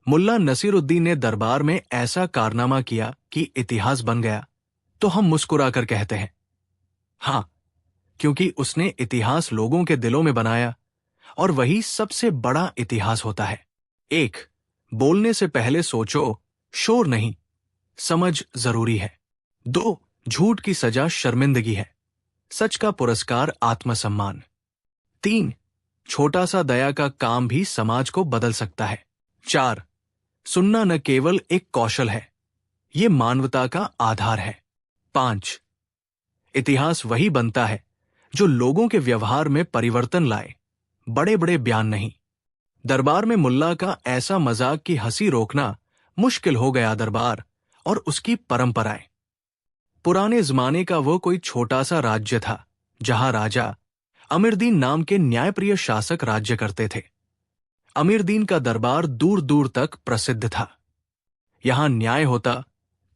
मुल्ला नसीरुद्दीन ने दरबार में ऐसा कारनामा किया कि इतिहास बन गया, तो हम मुस्कुराकर कहते हैं, हां, क्योंकि उसने इतिहास लोगों के दिलों में बनाया और वही सबसे बड़ा इतिहास होता है। 1. बोलने से पहले सोचो, शोर नहीं, समझ जरूरी है। 2. झूठ की सजा शर्मिंदगी है, सच का पुरस्कार आत्मसम्मान। 3. छोटा सा दया का काम भी समाज को बदल सकता है। 4. सुनना न केवल एक कौशल है, ये मानवता का आधार है। 5. इतिहास वही बनता है जो लोगों के व्यवहार में परिवर्तन लाए, बड़े बड़े बयान नहीं। दरबार में मुल्ला का ऐसा मजाक की हंसी रोकना मुश्किल हो गया। दरबार और उसकी परंपराएं। पुराने जमाने का वो कोई छोटा सा राज्य था जहां राजा अमीरदीन नाम के न्यायप्रिय शासक राज्य करते थे। अमीरदीन का दरबार दूर दूर तक प्रसिद्ध था। यहां न्याय होता,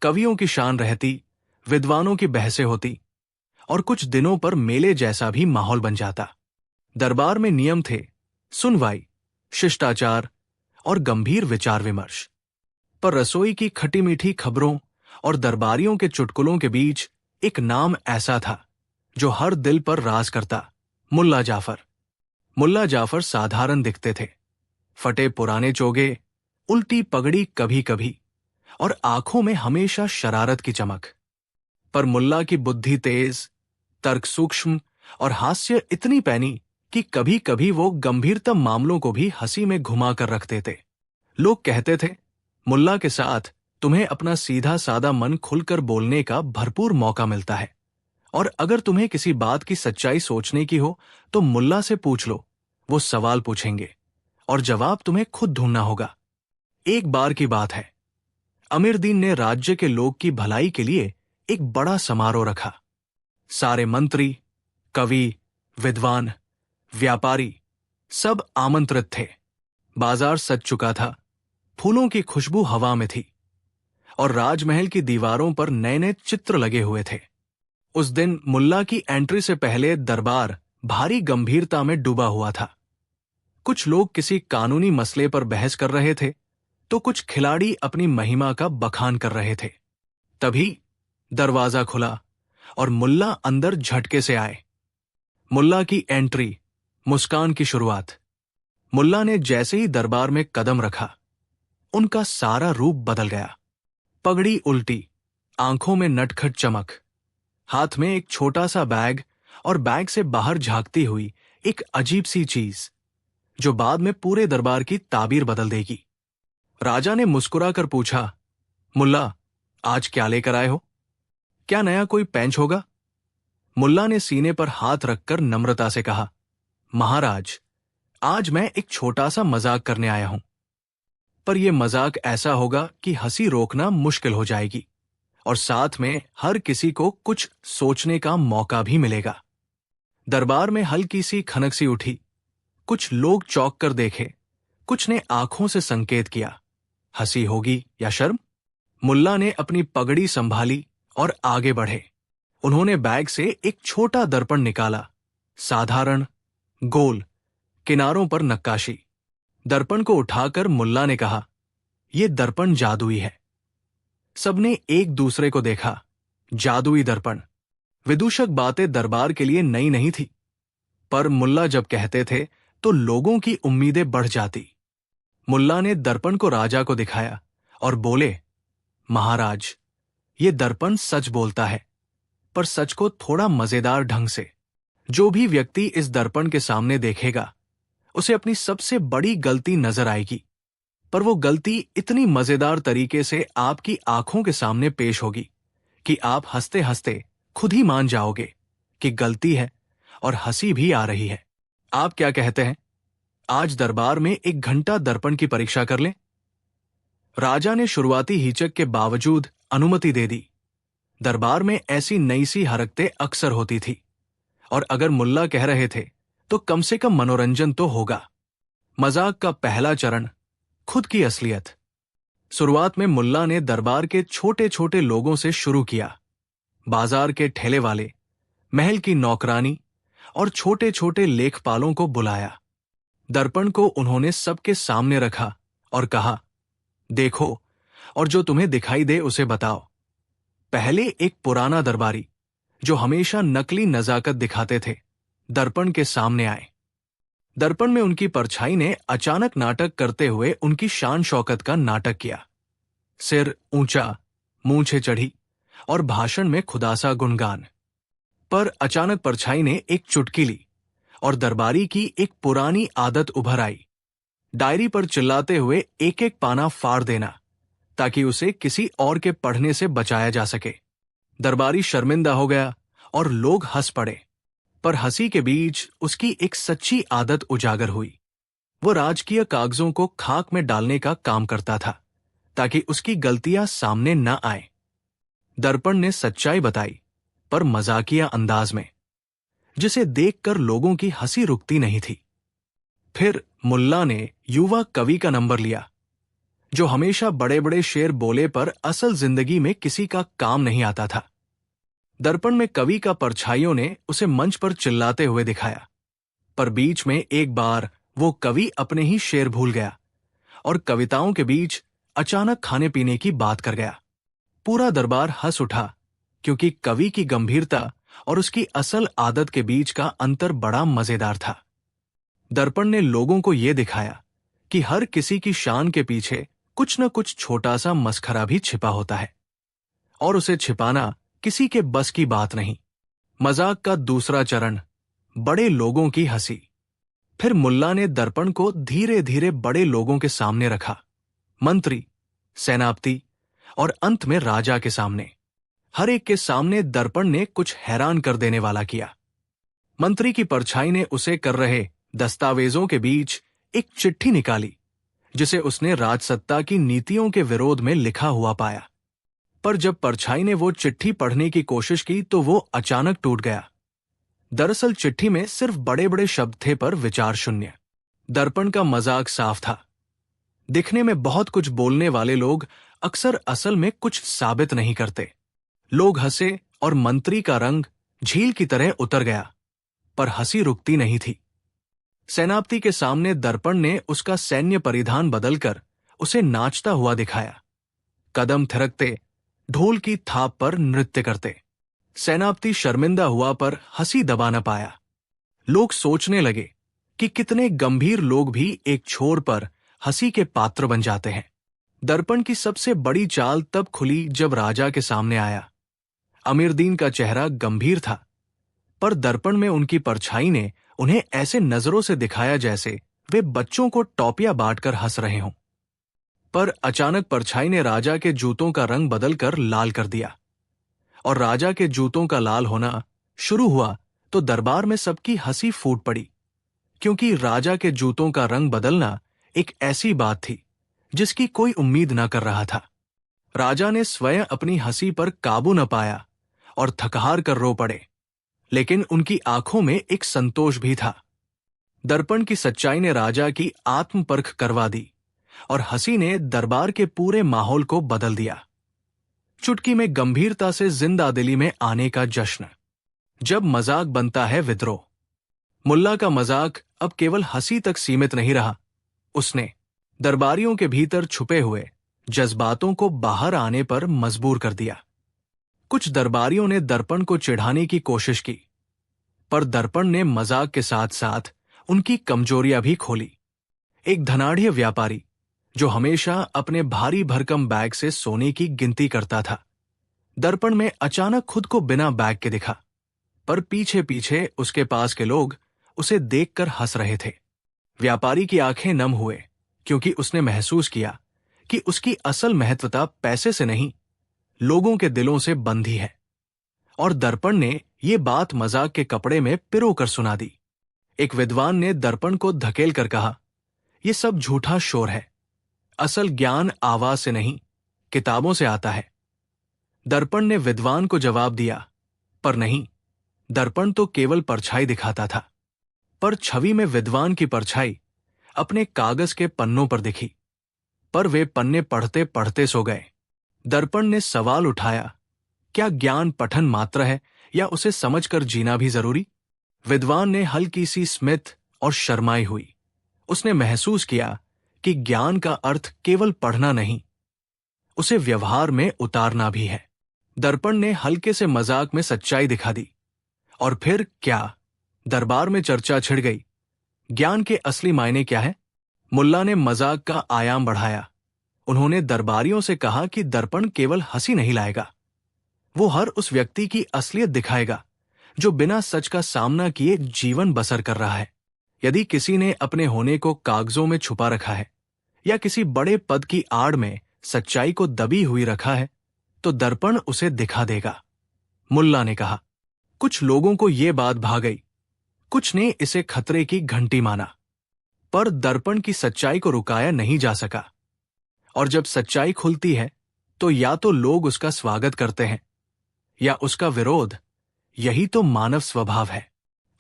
कवियों की शान रहती, विद्वानों की बहसें होती और कुछ दिनों पर मेले जैसा भी माहौल बन जाता। दरबार में नियम थे, सुनवाई, शिष्टाचार और गंभीर विचार विमर्श। पर रसोई की खटी मीठी खबरों और दरबारियों के चुटकुलों के बीच एक नाम ऐसा था जो हर दिल पर राज करता, मुल्ला जाफर। मुल्ला जाफर साधारण दिखते थे, फटे पुराने चोगे, उल्टी पगड़ी कभी कभी, और आंखों में हमेशा शरारत की चमक। पर मुल्ला की बुद्धि तेज, तर्क सूक्ष्म और हास्य इतनी पैनी कि कभी कभी वो गंभीरतम मामलों को भी हंसी में घुमा कर रखते थे। लोग कहते थे, मुल्ला के साथ तुम्हें अपना सीधा सादा मन खुलकर बोलने का भरपूर मौका मिलता है, और अगर तुम्हें किसी बात की सच्चाई सोचने की हो तो मुल्ला से पूछ लो, वो सवाल पूछेंगे और जवाब तुम्हें खुद ढूंढना होगा। एक बार की बात है, अमीरुद्दीन ने राज्य के लोग की भलाई के लिए एक बड़ा समारोह रखा। सारे मंत्री, कवि, विद्वान, व्यापारी सब आमंत्रित थे। बाजार सज चुका था, फूलों की खुशबू हवा में थी और राजमहल की दीवारों पर नए नए चित्र लगे हुए थे। उस दिन मुल्ला की एंट्री से पहले दरबार भारी गंभीरता में डूबा हुआ था। कुछ लोग किसी कानूनी मसले पर बहस कर रहे थे, तो कुछ खिलाड़ी अपनी महिमा का बखान कर रहे थे। तभी दरवाजा खुला और मुल्ला अंदर झटके से आए। मुल्ला की एंट्री, मुस्कान की शुरुआत। मुल्ला ने जैसे ही दरबार में कदम रखा, उनका सारा रूप बदल गया। पगड़ी उल्टी, आंखों में नटखट चमक, हाथ में एक छोटा सा बैग और बैग से बाहर झांकती हुई एक अजीब सी चीज, जो बाद में पूरे दरबार की ताबीर बदल देगी। राजा ने मुस्कुराकर पूछा, मुल्ला, आज क्या लेकर आए हो? क्या नया कोई पेंच होगा? मुल्ला ने सीने पर हाथ रखकर नम्रता से कहा, महाराज, आज मैं एक छोटा सा मजाक करने आया हूं, पर यह मजाक ऐसा होगा कि हंसी रोकना मुश्किल हो जाएगी और साथ में हर किसी को कुछ सोचने का मौका भी मिलेगा। दरबार में हल्की सी खनक सी उठी। कुछ लोग चौंक कर देखे, कुछ ने आंखों से संकेत किया, हंसी होगी या शर्म। मुल्ला ने अपनी पगड़ी संभाली और आगे बढ़े। उन्होंने बैग से एक छोटा दर्पण निकाला, साधारण, गोल, किनारों पर नक्काशी। दर्पण को उठाकर मुल्ला ने कहा, यह दर्पण जादुई है। सबने एक दूसरे को देखा। जादुई दर्पण। विदूषक बातें दरबार के लिए नई नहीं थी, पर मुल्ला जब कहते थे तो लोगों की उम्मीदें बढ़ जाती। मुल्ला ने दर्पण को राजा को दिखाया और बोले, महाराज, ये दर्पण सच बोलता है, पर सच को थोड़ा मजेदार ढंग से। जो भी व्यक्ति इस दर्पण के सामने देखेगा, उसे अपनी सबसे बड़ी गलती नजर आएगी, पर वो गलती इतनी मजेदार तरीके से आपकी आंखों के सामने पेश होगी कि आप हंसते हंसते खुद ही मान जाओगे कि गलती है और हंसी भी आ रही है। आप क्या कहते हैं? आज दरबार में 1 घंटा दर्पण की परीक्षा कर लें? राजा ने शुरुआती हिचक के बावजूद अनुमति दे दी। दरबार में ऐसी नई सी हरकतें अक्सर होती थी, और अगर मुल्ला कह रहे थे तो कम से कम मनोरंजन तो होगा। मजाक का पहला चरण, खुद की असलियत। शुरुआत में मुल्ला ने दरबार के छोटे छोटे लोगों से शुरू किया। बाजार के ठेले वाले, महल की नौकरानी और छोटे छोटे लेखपालों को बुलाया। दर्पण को उन्होंने सबके सामने रखा और कहा, देखो और जो तुम्हें दिखाई दे उसे बताओ। पहले एक पुराना दरबारी, जो हमेशा नकली नजाकत दिखाते थे, दर्पण के सामने आए। दर्पण में उनकी परछाई ने अचानक नाटक करते हुए उनकी शान शौकत का नाटक किया। सिर ऊंचा, मूंछें चढ़ी और भाषण में खुदासा गुणगान। पर अचानक परछाई ने एक चुटकी ली और दरबारी की एक पुरानी आदत उभर आई, डायरी पर चिल्लाते हुए एक एक पाना फाड़ देना, ताकि उसे किसी और के पढ़ने से बचाया जा सके। दरबारी शर्मिंदा हो गया और लोग हंस पड़े, पर हंसी के बीच उसकी एक सच्ची आदत उजागर हुई। वो राजकीय कागजों को खाक में डालने का काम करता था, ताकि उसकी गलतियां सामने न आए। दर्पण ने सच्चाई बताई, पर मजाकिया अंदाज में, जिसे देखकर लोगों की हंसी रुकती नहीं थी। फिर मुल्ला ने युवा कवि का नंबर लिया, जो हमेशा बड़े बड़े शेर बोले पर असल जिंदगी में किसी का काम नहीं आता था। दर्पण में कवि का परछाइयों ने उसे मंच पर चिल्लाते हुए दिखाया, पर बीच में एक बार वो कवि अपने ही शेर भूल गया और कविताओं के बीच अचानक खाने पीने की बात कर गया। पूरा दरबार हंस उठा, क्योंकि कवि की गंभीरता और उसकी असल आदत के बीच का अंतर बड़ा मजेदार था। दर्पण ने लोगों को यह दिखाया कि हर किसी की शान के पीछे कुछ न कुछ छोटा सा मस्खरा भी छिपा होता है, और उसे छिपाना किसी के बस की बात नहीं। मजाक का दूसरा चरण, बड़े लोगों की हंसी। फिर मुल्ला ने दर्पण को धीरे धीरे बड़े लोगों के सामने रखा, मंत्री, सेनापति और अंत में राजा के सामने। हर एक के सामने दर्पण ने कुछ हैरान कर देने वाला किया। मंत्री की परछाई ने उसे कर रहे दस्तावेजों के बीच एक चिट्ठी निकाली, जिसे उसने राजसत्ता की नीतियों के विरोध में लिखा हुआ पाया। पर जब परछाई ने वो चिट्ठी पढ़ने की कोशिश की तो वो अचानक टूट गया। दरअसल चिट्ठी में सिर्फ बड़े बड़े शब्द थे, पर विचार शून्य। दर्पण का मजाक साफ था। दिखने में बहुत कुछ बोलने वाले लोग अक्सर असल में कुछ साबित नहीं करते। लोग हंसे और मंत्री का रंग झील की तरह उतर गया, पर हंसी रुकती नहीं थी। सेनापति के सामने दर्पण ने उसका सैन्य परिधान बदलकर उसे नाचता हुआ दिखाया, कदम थिरकते, ढोल की थाप पर नृत्य करते। सेनापति शर्मिंदा हुआ पर हंसी दबा न पाया। लोग सोचने लगे कि कितने गंभीर लोग भी एक छोर पर हंसी के पात्र बन जाते हैं। दर्पण की सबसे बड़ी चाल तब खुली जब राजा के सामने आया। अमीरदीन का चेहरा गंभीर था, पर दर्पण में उनकी परछाई ने उन्हें ऐसे नजरों से दिखाया जैसे वे बच्चों को टॉपियां बांटकर हंस रहे हों। पर अचानक परछाई ने राजा के जूतों का रंग बदलकर लाल कर दिया, और राजा के जूतों का लाल होना शुरू हुआ तो दरबार में सबकी हंसी फूट पड़ी, क्योंकि राजा के जूतों का रंग बदलना एक ऐसी बात थी जिसकी कोई उम्मीद न कर रहा था। राजा ने स्वयं अपनी हंसी पर काबू न पाया और थकहार कर रो पड़े, लेकिन उनकी आंखों में एक संतोष भी था। दर्पण की सच्चाई ने राजा की आत्मपरख करवा दी, और हंसी ने दरबार के पूरे माहौल को बदल दिया। चुटकी में गंभीरता से जिंदादिली में आने का जश्न। जब मजाक बनता है विद्रोह। मुल्ला का मजाक अब केवल हंसी तक सीमित नहीं रहा। उसने दरबारियों के भीतर छुपे हुए जज्बातों को बाहर आने पर मजबूर कर दिया। कुछ दरबारियों ने दर्पण को चिढ़ाने की कोशिश की, पर दर्पण ने मजाक के साथ साथ उनकी कमजोरियां भी खोली। एक धनाढ़िय व्यापारी जो हमेशा अपने भारी भरकम बैग से सोने की गिनती करता था, दर्पण में अचानक खुद को बिना बैग के दिखा, पर पीछे पीछे उसके पास के लोग उसे देखकर हंस रहे थे। व्यापारी की आंखें नम हुए, क्योंकि उसने महसूस किया कि उसकी असल महत्वता पैसे से नहीं, लोगों के दिलों से बंधी है। और दर्पण ने ये बात मजाक के कपड़े में पिरोकर सुना दी। एक विद्वान ने दर्पण को धकेल कर कहा, यह सब झूठा शोर है। असल ज्ञान आवाज से नहीं, किताबों से आता है। दर्पण ने विद्वान को जवाब दिया, पर नहीं, दर्पण तो केवल परछाई दिखाता था। पर छवि में विद्वान की परछाई अपने कागज के पन्नों पर दिखी, पर वे पन्ने पढ़ते पढ़ते सो गए। दर्पण ने सवाल उठाया, क्या ज्ञान पठन मात्र है या उसे समझकर जीना भी जरूरी? विद्वान ने हल्की सी स्मित और शर्माई हुई। उसने महसूस किया कि ज्ञान का अर्थ केवल पढ़ना नहीं, उसे व्यवहार में उतारना भी है। दर्पण ने हल्के से मजाक में सच्चाई दिखा दी, और फिर क्या, दरबार में चर्चा छिड़ गई। ज्ञान के असली मायने क्या है? मुल्ला ने मजाक का आयाम बढ़ाया। उन्होंने दरबारियों से कहा कि दर्पण केवल हंसी नहीं लाएगा, वो हर उस व्यक्ति की असलियत दिखाएगा जो बिना सच का सामना किए जीवन बसर कर रहा है। यदि किसी ने अपने होने को कागजों में छुपा रखा है या किसी बड़े पद की आड़ में सच्चाई को दबी हुई रखा है, तो दर्पण उसे दिखा देगा। मुल्ला ने कहा। कुछ लोगों को यह बात भा गई, कुछ ने इसे खतरे की घंटी माना, पर दर्पण की सच्चाई को रुकाया नहीं जा सका। और जब सच्चाई खुलती है तो या तो लोग उसका स्वागत करते हैं या उसका विरोध। यही तो मानव स्वभाव है।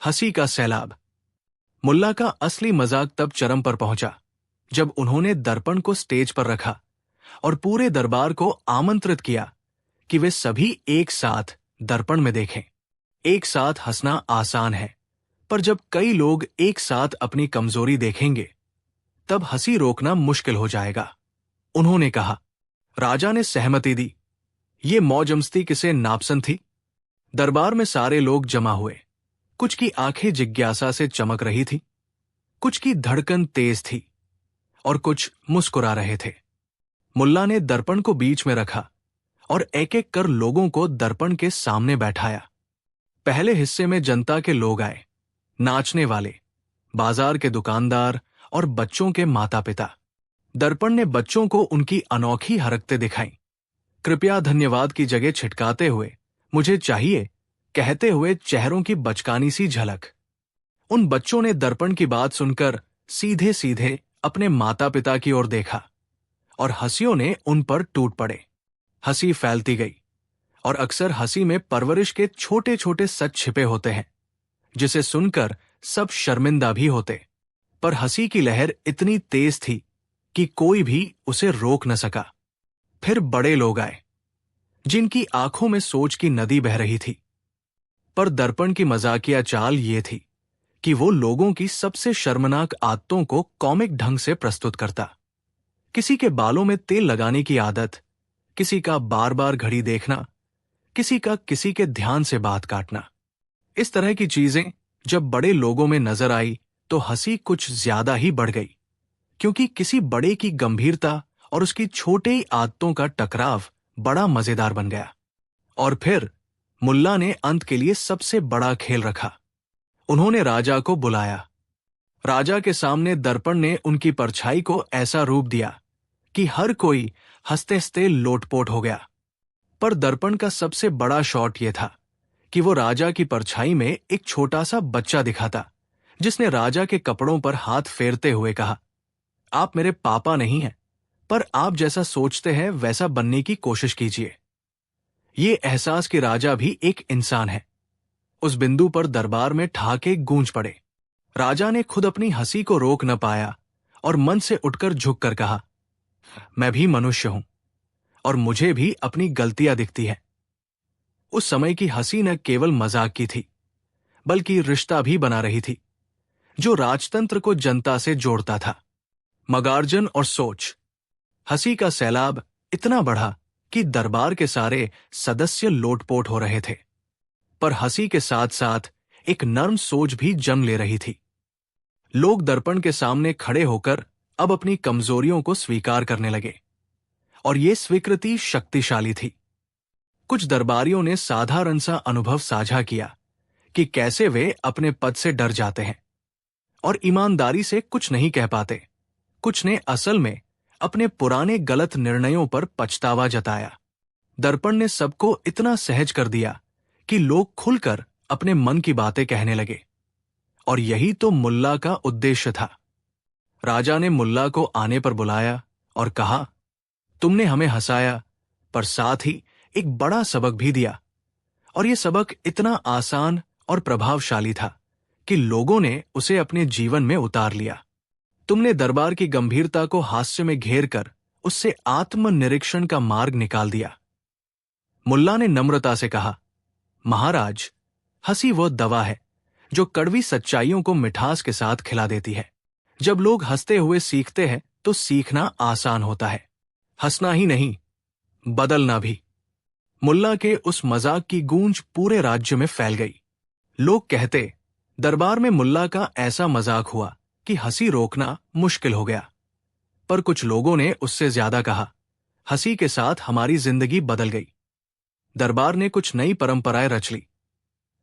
हंसी का सैलाब। मुल्ला का असली मजाक तब चरम पर पहुंचा जब उन्होंने दर्पण को स्टेज पर रखा और पूरे दरबार को आमंत्रित किया कि वे सभी एक साथ दर्पण में देखें। एक साथ हंसना आसान है, पर जब कई लोग एक साथ अपनी कमजोरी देखेंगे तब हंसी रोकना मुश्किल हो जाएगा। उन्होंने कहा। राजा ने सहमति दी। ये मौजमस्ती किसे नापसंद थी। दरबार में सारे लोग जमा हुए। कुछ की आंखें जिज्ञासा से चमक रही थी, कुछ की धड़कन तेज थी और कुछ मुस्कुरा रहे थे। मुल्ला ने दर्पण को बीच में रखा और एक एक कर लोगों को दर्पण के सामने बैठाया। पहले हिस्से में जनता के लोग आए, नाचने वाले, बाजार के दुकानदार और बच्चों के माता पिता। दर्पण ने बच्चों को उनकी अनोखी हरकतें दिखाईं। कृपया धन्यवाद की जगह छिटकाते हुए, मुझे चाहिए कहते हुए चेहरों की बचकानी सी झलक। उन बच्चों ने दर्पण की बात सुनकर सीधे सीधे अपने माता पिता की ओर देखा और हंसियों ने उन पर टूट पड़े। हंसी फैलती गई और अक्सर हंसी में परवरिश के छोटे छोटे सच छिपे होते हैं, जिसे सुनकर सब शर्मिंदा भी होते। पर हंसी की लहर इतनी तेज थी कि कोई भी उसे रोक न सका। फिर बड़े लोग आए, जिनकी आंखों में सोच की नदी बह रही थी। पर दर्पण की मजाकिया चाल ये थी कि वो लोगों की सबसे शर्मनाक आदतों को कॉमिक ढंग से प्रस्तुत करता। किसी के बालों में तेल लगाने की आदत, किसी का बार बार घड़ी देखना, किसी का किसी के ध्यान से बात काटना। इस तरह की चीजें जब बड़े लोगों में नजर आई तो हंसी कुछ ज्यादा ही बढ़ गई, क्योंकि किसी बड़े की गंभीरता और उसकी छोटे ही आदतों का टकराव बड़ा मजेदार बन गया। और फिर मुल्ला ने अंत के लिए सबसे बड़ा खेल रखा। उन्होंने राजा को बुलाया। राजा के सामने दर्पण ने उनकी परछाई को ऐसा रूप दिया कि हर कोई हंसते हंसते लोटपोट हो गया। पर दर्पण का सबसे बड़ा शॉट यह था कि वो राजा की परछाई में एक छोटा सा बच्चा दिखाता, जिसने राजा के कपड़ों पर हाथ फेरते हुए कहा, आप मेरे पापा नहीं हैं, पर आप जैसा सोचते हैं वैसा बनने की कोशिश कीजिए। ये एहसास कि राजा भी एक इंसान है, उस बिंदु पर दरबार में ठहाके गूंज पड़े। राजा ने खुद अपनी हंसी को रोक न पाया और मन से उठकर झुककर कहा, मैं भी मनुष्य हूं और मुझे भी अपनी गलतियां दिखती हैं। उस समय की हंसी न केवल मजाक की थी, बल्कि रिश्ता भी बना रही थी, जो राजतंत्र को जनता से जोड़ता था। मगार्जन और सोच। हंसी का सैलाब इतना बढ़ा कि दरबार के सारे सदस्य लोटपोट हो रहे थे। पर हंसी के साथ साथ एक नर्म सोच भी जन्म ले रही थी। लोग दर्पण के सामने खड़े होकर अब अपनी कमजोरियों को स्वीकार करने लगे, और ये स्वीकृति शक्तिशाली थी। कुछ दरबारियों ने साधारण सा अनुभव साझा किया कि कैसे वे अपने पद से डर जाते हैं और ईमानदारी से कुछ नहीं कह पाते। कुछ ने असल में अपने पुराने गलत निर्णयों पर पछतावा जताया। दर्पण ने सबको इतना सहज कर दिया कि लोग खुलकर अपने मन की बातें कहने लगे, और यही तो मुल्ला का उद्देश्य था। राजा ने मुल्ला को आने पर बुलाया और कहा, तुमने हमें हंसाया, पर साथ ही एक बड़ा सबक भी दिया, और यह सबक इतना आसान और प्रभावशाली था कि लोगों ने उसे अपने जीवन में उतार लिया। तुमने दरबार की गंभीरता को हास्य में घेर कर उससे आत्मनिरीक्षण का मार्ग निकाल दिया। मुल्ला ने नम्रता से कहा, महाराज, हंसी वो दवा है जो कड़वी सच्चाइयों को मिठास के साथ खिला देती है। जब लोग हंसते हुए सीखते हैं तो सीखना आसान होता है। हंसना ही नहीं, बदलना भी। मुल्ला के उस मजाक की गूंज पूरे राज्य में फैल गई। लोग कहते, दरबार में मुल्ला का ऐसा मजाक हुआ कि हंसी रोकना मुश्किल हो गया। पर कुछ लोगों ने उससे ज्यादा कहा, हंसी के साथ हमारी जिंदगी बदल गई। दरबार ने कुछ नई परंपराएं रच ली।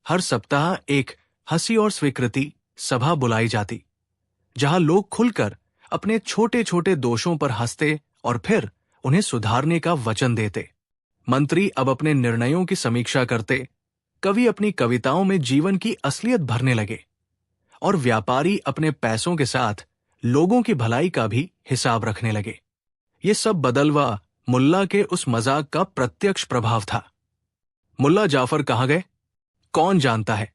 हर सप्ताह एक हंसी और स्वीकृति सभा बुलाई जाती, जहां लोग खुलकर अपने छोटे छोटे दोषों पर हंसते और फिर उन्हें सुधारने का वचन देते। मंत्री अब अपने निर्णयों की समीक्षा करते, कवि अपनी कविताओं में जीवन की असलियत भरने लगे, और व्यापारी अपने पैसों के साथ लोगों की भलाई का भी हिसाब रखने लगे। ये सब बदलवा मुल्ला के उस मजाक का प्रत्यक्ष प्रभाव था। मुल्ला जाफर कहाँ गए, कौन जानता है,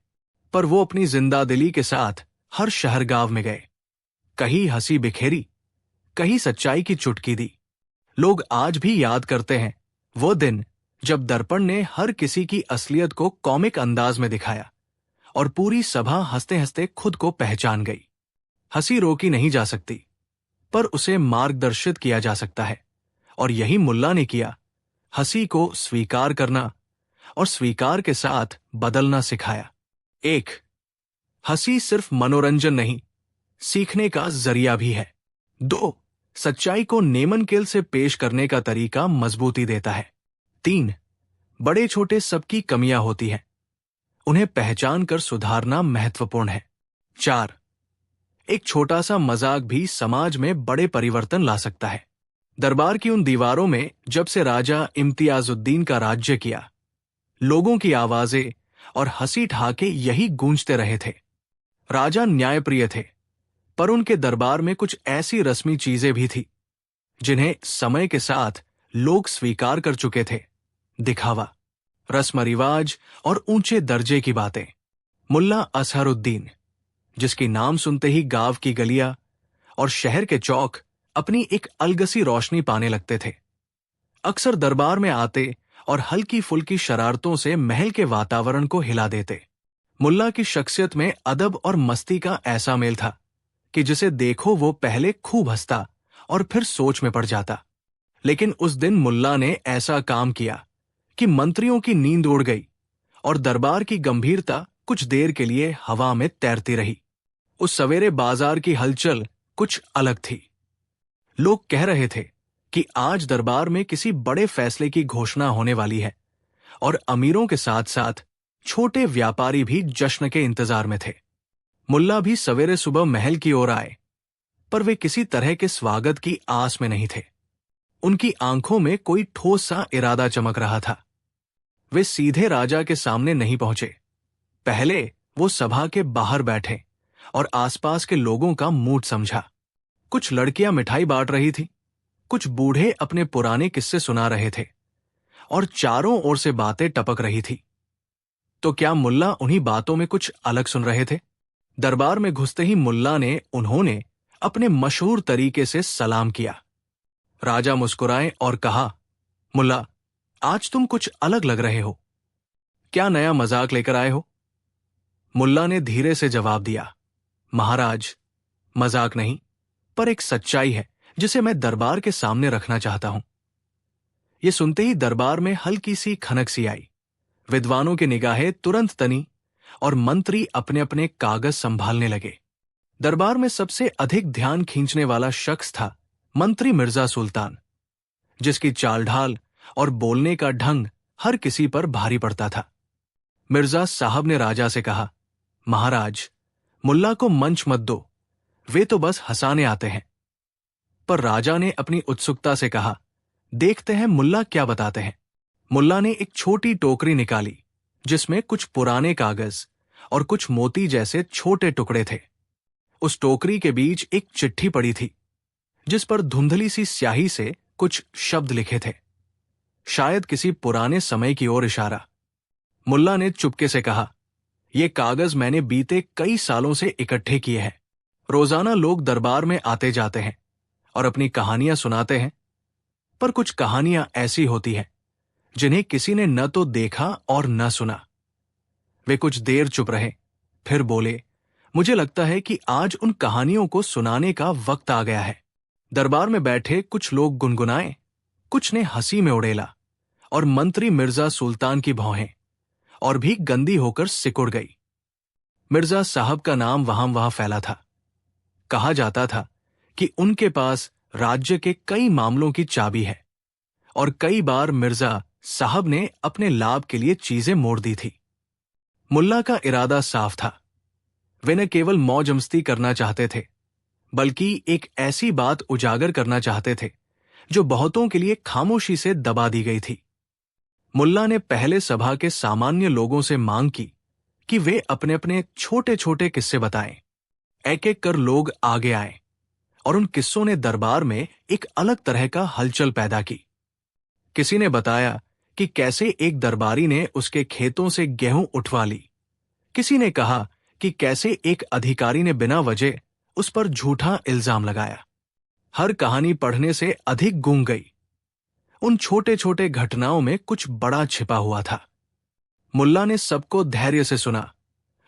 पर वो अपनी जिंदादिली के साथ हर शहरगांव में गए। कहीं हंसी बिखेरी, कहीं सच्चाई की चुटकी दी। लोग आज भी याद करते हैं वो दिन जब दर्पण ने हर किसी की असलियत को कॉमिक अंदाज में दिखाया और पूरी सभा हंसते हंसते खुद को पहचान गई। हंसी रोकी नहीं जा सकती, पर उसे मार्गदर्शित किया जा सकता है, और यही मुल्ला ने किया। हंसी को स्वीकार करना और स्वीकार के साथ बदलना सिखाया। 1. हंसी सिर्फ मनोरंजन नहीं, सीखने का जरिया भी है। 2. सच्चाई को नेमनकेल से पेश करने का तरीका मजबूती देता है। 3. बड़े छोटे सबकी कमियां होती हैं, उन्हें पहचान कर सुधारना महत्वपूर्ण है। 4. एक छोटा सा मजाक भी समाज में बड़े परिवर्तन ला सकता है। दरबार की उन दीवारों में जब से राजा इम्तियाजुद्दीन का राज्य किया, लोगों की आवाजें और हंसी ठहाके यही गूंजते रहे थे। राजा न्यायप्रिय थे, पर उनके दरबार में कुछ ऐसी रस्मी चीजें भी थी जिन्हें समय के साथ लोग स्वीकार कर चुके थे। दिखावा, रस्म रिवाज और ऊंचे दर्जे की बातें। मुल्ला असहरुद्दीन, जिसकी नाम सुनते ही गांव की गलियां और शहर के चौक अपनी एक अलगसी रोशनी पाने लगते थे, अक्सर दरबार में आते और हल्की फुल्की शरारतों से महल के वातावरण को हिला देते। मुल्ला की शख्सियत में अदब और मस्ती का ऐसा मेल था कि जिसे देखो वो पहले खूब हंसता और फिर सोच में पड़ जाता। लेकिन उस दिन मुल्ला ने ऐसा काम किया कि मंत्रियों की नींद उड़ गई और दरबार की गंभीरता कुछ देर के लिए हवा में तैरती रही। उस सवेरे बाजार की हलचल कुछ अलग थी। लोग कह रहे थे कि आज दरबार में किसी बड़े फैसले की घोषणा होने वाली है और अमीरों के साथ साथ छोटे व्यापारी भी जश्न के इंतजार में थे। मुल्ला भी सवेरे सुबह महल की ओर आए, पर वे किसी तरह के स्वागत की आस में नहीं थे। उनकी आंखों में कोई ठोस सा इरादा चमक रहा था। वे सीधे राजा के सामने नहीं पहुंचे। पहले वो सभा के बाहर बैठे और आसपास के लोगों का मूड समझा। कुछ लड़कियां मिठाई बांट रही थी, कुछ बूढ़े अपने पुराने किस्से सुना रहे थे और चारों ओर से बातें टपक रही थी। तो क्या मुल्ला उन्हीं बातों में कुछ अलग सुन रहे थे? दरबार में घुसते ही उन्होंने अपने मशहूर तरीके से सलाम किया। राजा मुस्कुराए और कहा, मुल्ला, आज तुम कुछ अलग लग रहे हो। क्या नया मजाक लेकर आए हो? मुल्ला ने धीरे से जवाब दिया, महाराज, मजाक नहीं, पर एक सच्चाई है जिसे मैं दरबार के सामने रखना चाहता हूं। ये सुनते ही दरबार में हल्की सी खनक सी आई। विद्वानों की निगाहें तुरंत तनी और मंत्री अपने अपने कागज संभालने लगे। दरबार में सबसे अधिक ध्यान खींचने वाला शख्स था मंत्री मिर्जा सुल्तान, जिसकी चाल ढाल और बोलने का ढंग हर किसी पर भारी पड़ता था। मिर्जा साहब ने राजा से कहा, महाराज, मुल्ला को मंच मत दो, वे तो बस हंसाने आते हैं। पर राजा ने अपनी उत्सुकता से कहा, देखते हैं मुल्ला क्या बताते हैं। मुल्ला ने एक छोटी टोकरी निकाली जिसमें कुछ पुराने कागज और कुछ मोती जैसे छोटे टुकड़े थे। उस टोकरी के बीच एक चिट्ठी पड़ी थी जिस पर धुंधली सी स्याही से कुछ शब्द लिखे थे, शायद किसी पुराने समय की ओर इशारा। मुल्ला ने चुपके से कहा, ये कागज मैंने बीते कई सालों से इकट्ठे किए हैं। रोजाना लोग दरबार में आते जाते हैं और अपनी कहानियां सुनाते हैं, पर कुछ कहानियां ऐसी होती हैं जिन्हें किसी ने न तो देखा और न सुना। वे कुछ देर चुप रहे, फिर बोले, मुझे लगता है कि आज उन कहानियों को सुनाने का वक्त आ गया है। दरबार में बैठे कुछ लोग गुनगुनाए, कुछ ने हंसी में उड़ेला और मंत्री मिर्जा सुल्तान की भौहें और भी गंदी होकर सिकुड़ गई। मिर्जा साहब का नाम वहां फैला था। कहा जाता था कि उनके पास राज्य के कई मामलों की चाबी है और कई बार मिर्जा साहब ने अपने लाभ के लिए चीजें मोड़ दी थी। मुल्ला का इरादा साफ था। वे न केवल मौज मस्ती करना चाहते थे, बल्कि एक ऐसी बात उजागर करना चाहते थे जो बहुतों के लिए खामोशी से दबा दी गई थी। मुल्ला ने पहले सभा के सामान्य लोगों से मांग की कि वे अपने अपने छोटे छोटे किस्से बताएं। एक एक कर लोग आगे आए और उन किस्सों ने दरबार में एक अलग तरह का हलचल पैदा की। किसी ने बताया कि कैसे एक दरबारी ने उसके खेतों से गेहूं उठवा ली। किसी ने कहा कि कैसे एक अधिकारी ने बिना वजह उस पर झूठा इल्जाम लगाया। हर कहानी पढ़ने से अधिक गूंग गई। उन छोटे छोटे घटनाओं में कुछ बड़ा छिपा हुआ था। मुल्ला ने सबको धैर्य से सुना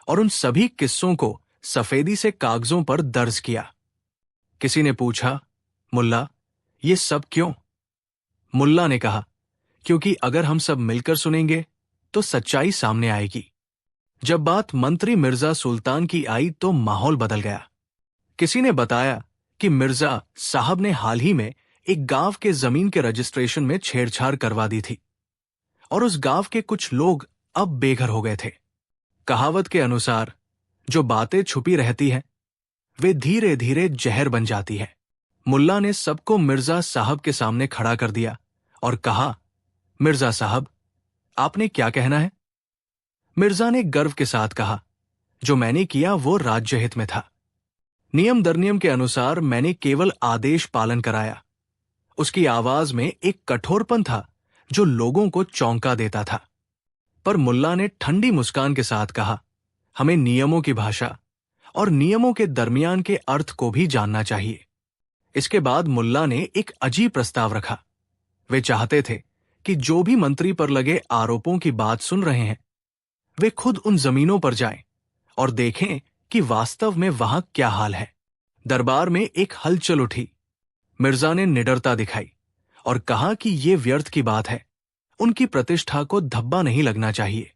और उन सभी किस्सों को सफेदी से कागजों पर दर्ज किया। किसी ने पूछा, मुल्ला, ये सब क्यों? मुल्ला ने कहा, क्योंकि अगर हम सब मिलकर सुनेंगे तो सच्चाई सामने आएगी। जब बात मंत्री मिर्जा सुल्तान की आई तो माहौल बदल गया। किसी ने बताया कि मिर्जा साहब ने हाल ही में एक गांव के जमीन के रजिस्ट्रेशन में छेड़छाड़ करवा दी थी और उस गांव के कुछ लोग अब बेघर हो गए थे। कहावत के अनुसार जो बातें छुपी रहती हैं वे धीरे धीरे जहर बन जाती है। मुल्ला ने सबको मिर्जा साहब के सामने खड़ा कर दिया और कहा, मिर्जा साहब, आपने क्या कहना है? मिर्जा ने गर्व के साथ कहा, जो मैंने किया वो राज्य हित में था। नियम दरनियम के अनुसार मैंने केवल आदेश पालन कराया। उसकी आवाज में एक कठोरपन था जो लोगों को चौंका देता था। पर मुल्ला ने ठंडी मुस्कान के साथ कहा, हमें नियमों की भाषा और नियमों के दरमियान के अर्थ को भी जानना चाहिए। इसके बाद मुल्ला ने एक अजीब प्रस्ताव रखा। वे चाहते थे कि जो भी मंत्री पर लगे आरोपों की बात सुन रहे हैं वे खुद उन जमीनों पर जाएं और देखें कि वास्तव में वहां क्या हाल है। दरबार में एक हलचल उठी। मिर्जा ने निडरता दिखाई और कहा कि ये व्यर्थ की बात है, उनकी प्रतिष्ठा को धब्बा नहीं लगना चाहिए।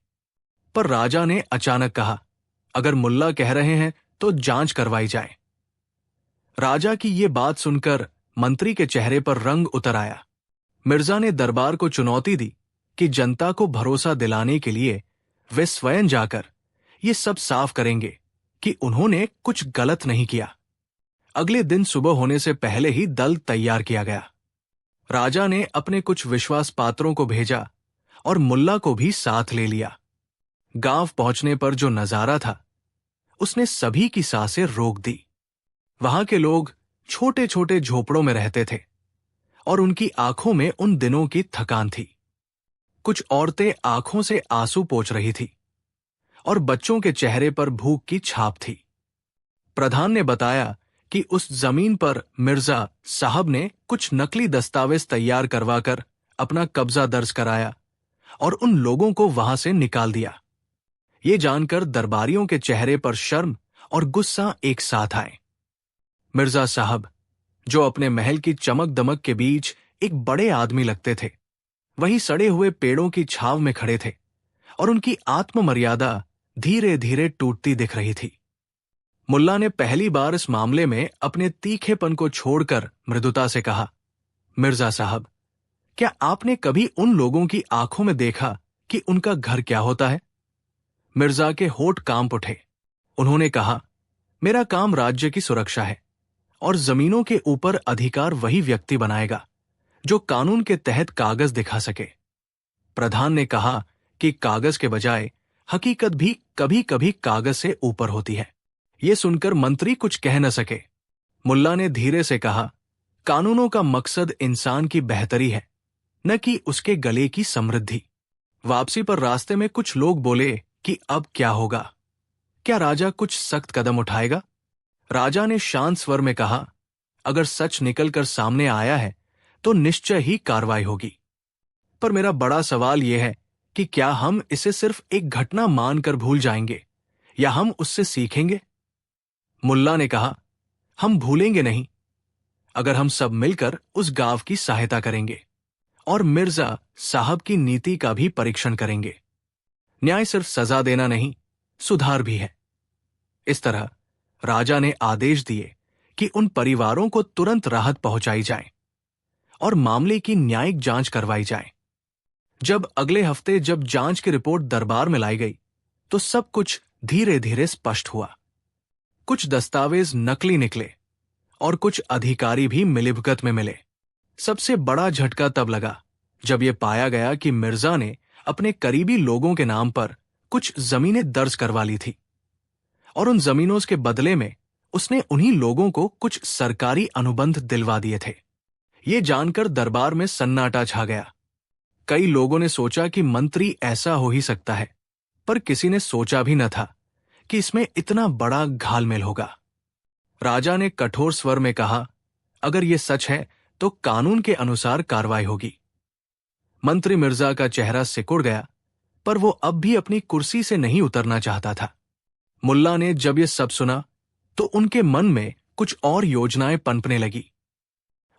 पर राजा ने अचानक कहा, अगर मुल्ला कह रहे हैं तो जांच करवाई जाए। राजा की ये बात सुनकर मंत्री के चेहरे पर रंग उतर आया। मिर्जा ने दरबार को चुनौती दी कि जनता को भरोसा दिलाने के लिए वे स्वयं जाकर ये सब साफ करेंगे कि उन्होंने कुछ गलत नहीं किया। अगले दिन सुबह होने से पहले ही दल तैयार किया गया। राजा ने अपने कुछ विश्वास पात्रों को भेजा और मुल्ला को भी साथ ले लिया। गांव पहुंचने पर जो नजारा था उसने सभी की सांसें रोक दी। वहां के लोग छोटे छोटे झोपड़ों में रहते थे और उनकी आंखों में उन दिनों की थकान थी। कुछ औरतें आंखों से आंसू पोंछ रही थी और बच्चों के चेहरे पर भूख की छाप थी। प्रधान ने बताया कि उस जमीन पर मिर्जा साहब ने कुछ नकली दस्तावेज तैयार करवाकर अपना कब्जा दर्ज कराया और उन लोगों को वहां से निकाल दिया। ये जानकर दरबारियों के चेहरे पर शर्म और गुस्सा एक साथ आए। मिर्जा साहब, जो अपने महल की चमक दमक के बीच एक बड़े आदमी लगते थे, वही सड़े हुए पेड़ों की छाव में खड़े थे और उनकी आत्ममर्यादा धीरे धीरे टूटती दिख रही थी। मुल्ला ने पहली बार इस मामले में अपने तीखेपन को छोड़कर मृदुता से कहा, मिर्जा साहब, क्या आपने कभी उन लोगों की आंखों में देखा कि उनका घर क्या होता है? मिर्जा के होठ कांप उठे। उन्होंने कहा, मेरा काम राज्य की सुरक्षा है और जमीनों के ऊपर अधिकार वही व्यक्ति बनाएगा जो कानून के तहत कागज दिखा सके। प्रधान ने कहा कि कागज के बजाय हकीकत भी कभी कभी कागज से ऊपर होती है। यह सुनकर मंत्री कुछ कह न सके। मुल्ला ने धीरे से कहा, कानूनों का मकसद इंसान की बेहतरी है, न कि उसके गले की समृद्धि। वापसी पर रास्ते में कुछ लोग बोले कि अब क्या होगा? क्या राजा कुछ सख्त कदम उठाएगा? राजा ने शांत स्वर में कहा, अगर सच निकलकर सामने आया है तो निश्चय ही कार्रवाई होगी। पर मेरा बड़ा सवाल यह है कि क्या हम इसे सिर्फ एक घटना मानकर भूल जाएंगे या हम उससे सीखेंगे? मुल्ला ने कहा, हम भूलेंगे नहीं अगर हम सब मिलकर उस गांव की सहायता करेंगे और मिर्जा साहब की नीति का भी परीक्षण करेंगे। न्याय सिर्फ सजा देना नहीं, सुधार भी है। इस तरह राजा ने आदेश दिए कि उन परिवारों को तुरंत राहत पहुंचाई जाए और मामले की न्यायिक जांच करवाई जाए। जब अगले हफ्ते जब जांच की रिपोर्ट दरबार में लाई गई तो सब कुछ धीरे धीरे स्पष्ट हुआ। कुछ दस्तावेज नकली निकले और कुछ अधिकारी भी मिलीभगत में मिले। सबसे बड़ा झटका तब लगा जब यह पाया गया कि मिर्जा ने अपने करीबी लोगों के नाम पर कुछ जमीनें दर्ज करवा ली थी और उन जमीनों के बदले में उसने उन्हीं लोगों को कुछ सरकारी अनुबंध दिलवा दिए थे। ये जानकर दरबार में सन्नाटा छा गया। कई लोगों ने सोचा कि मंत्री ऐसा हो ही सकता है, पर किसी ने सोचा भी न था कि इसमें इतना बड़ा घालमेल होगा। राजा ने कठोर स्वर में कहा, अगर यह सच है तो कानून के अनुसार कार्रवाई होगी। मंत्री मिर्जा का चेहरा सिकुड़ गया, पर वो अब भी अपनी कुर्सी से नहीं उतरना चाहता था। मुल्ला ने जब ये सब सुना तो उनके मन में कुछ और योजनाएं पनपने लगी।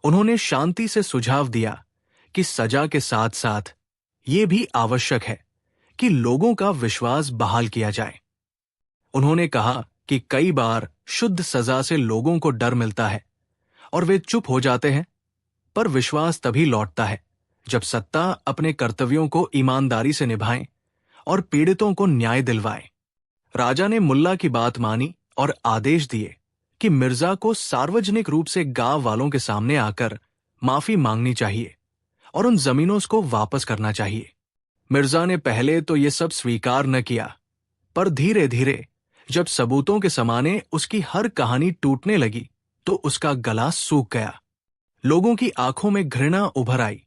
उन्होंने शांति से सुझाव दिया कि सजा के साथ साथ ये भी आवश्यक है कि लोगों का विश्वास बहाल किया जाए। उन्होंने कहा कि कई बार शुद्ध सजा से लोगों को डर मिलता है और वे चुप हो जाते हैं, पर विश्वास तभी लौटता है जब सत्ता अपने कर्तव्यों को ईमानदारी से निभाए और पीड़ितों को न्याय दिलवाए। राजा ने मुल्ला की बात मानी और आदेश दिए कि मिर्जा को सार्वजनिक रूप से गांव वालों के सामने आकर माफी मांगनी चाहिए और उन जमीनों को वापस करना चाहिए। मिर्जा ने पहले तो ये सब स्वीकार न किया, पर धीरे धीरे जब सबूतों के समाने उसकी हर कहानी टूटने लगी तो उसका गला सूख गया। लोगों की आंखों में घृणा उभर आई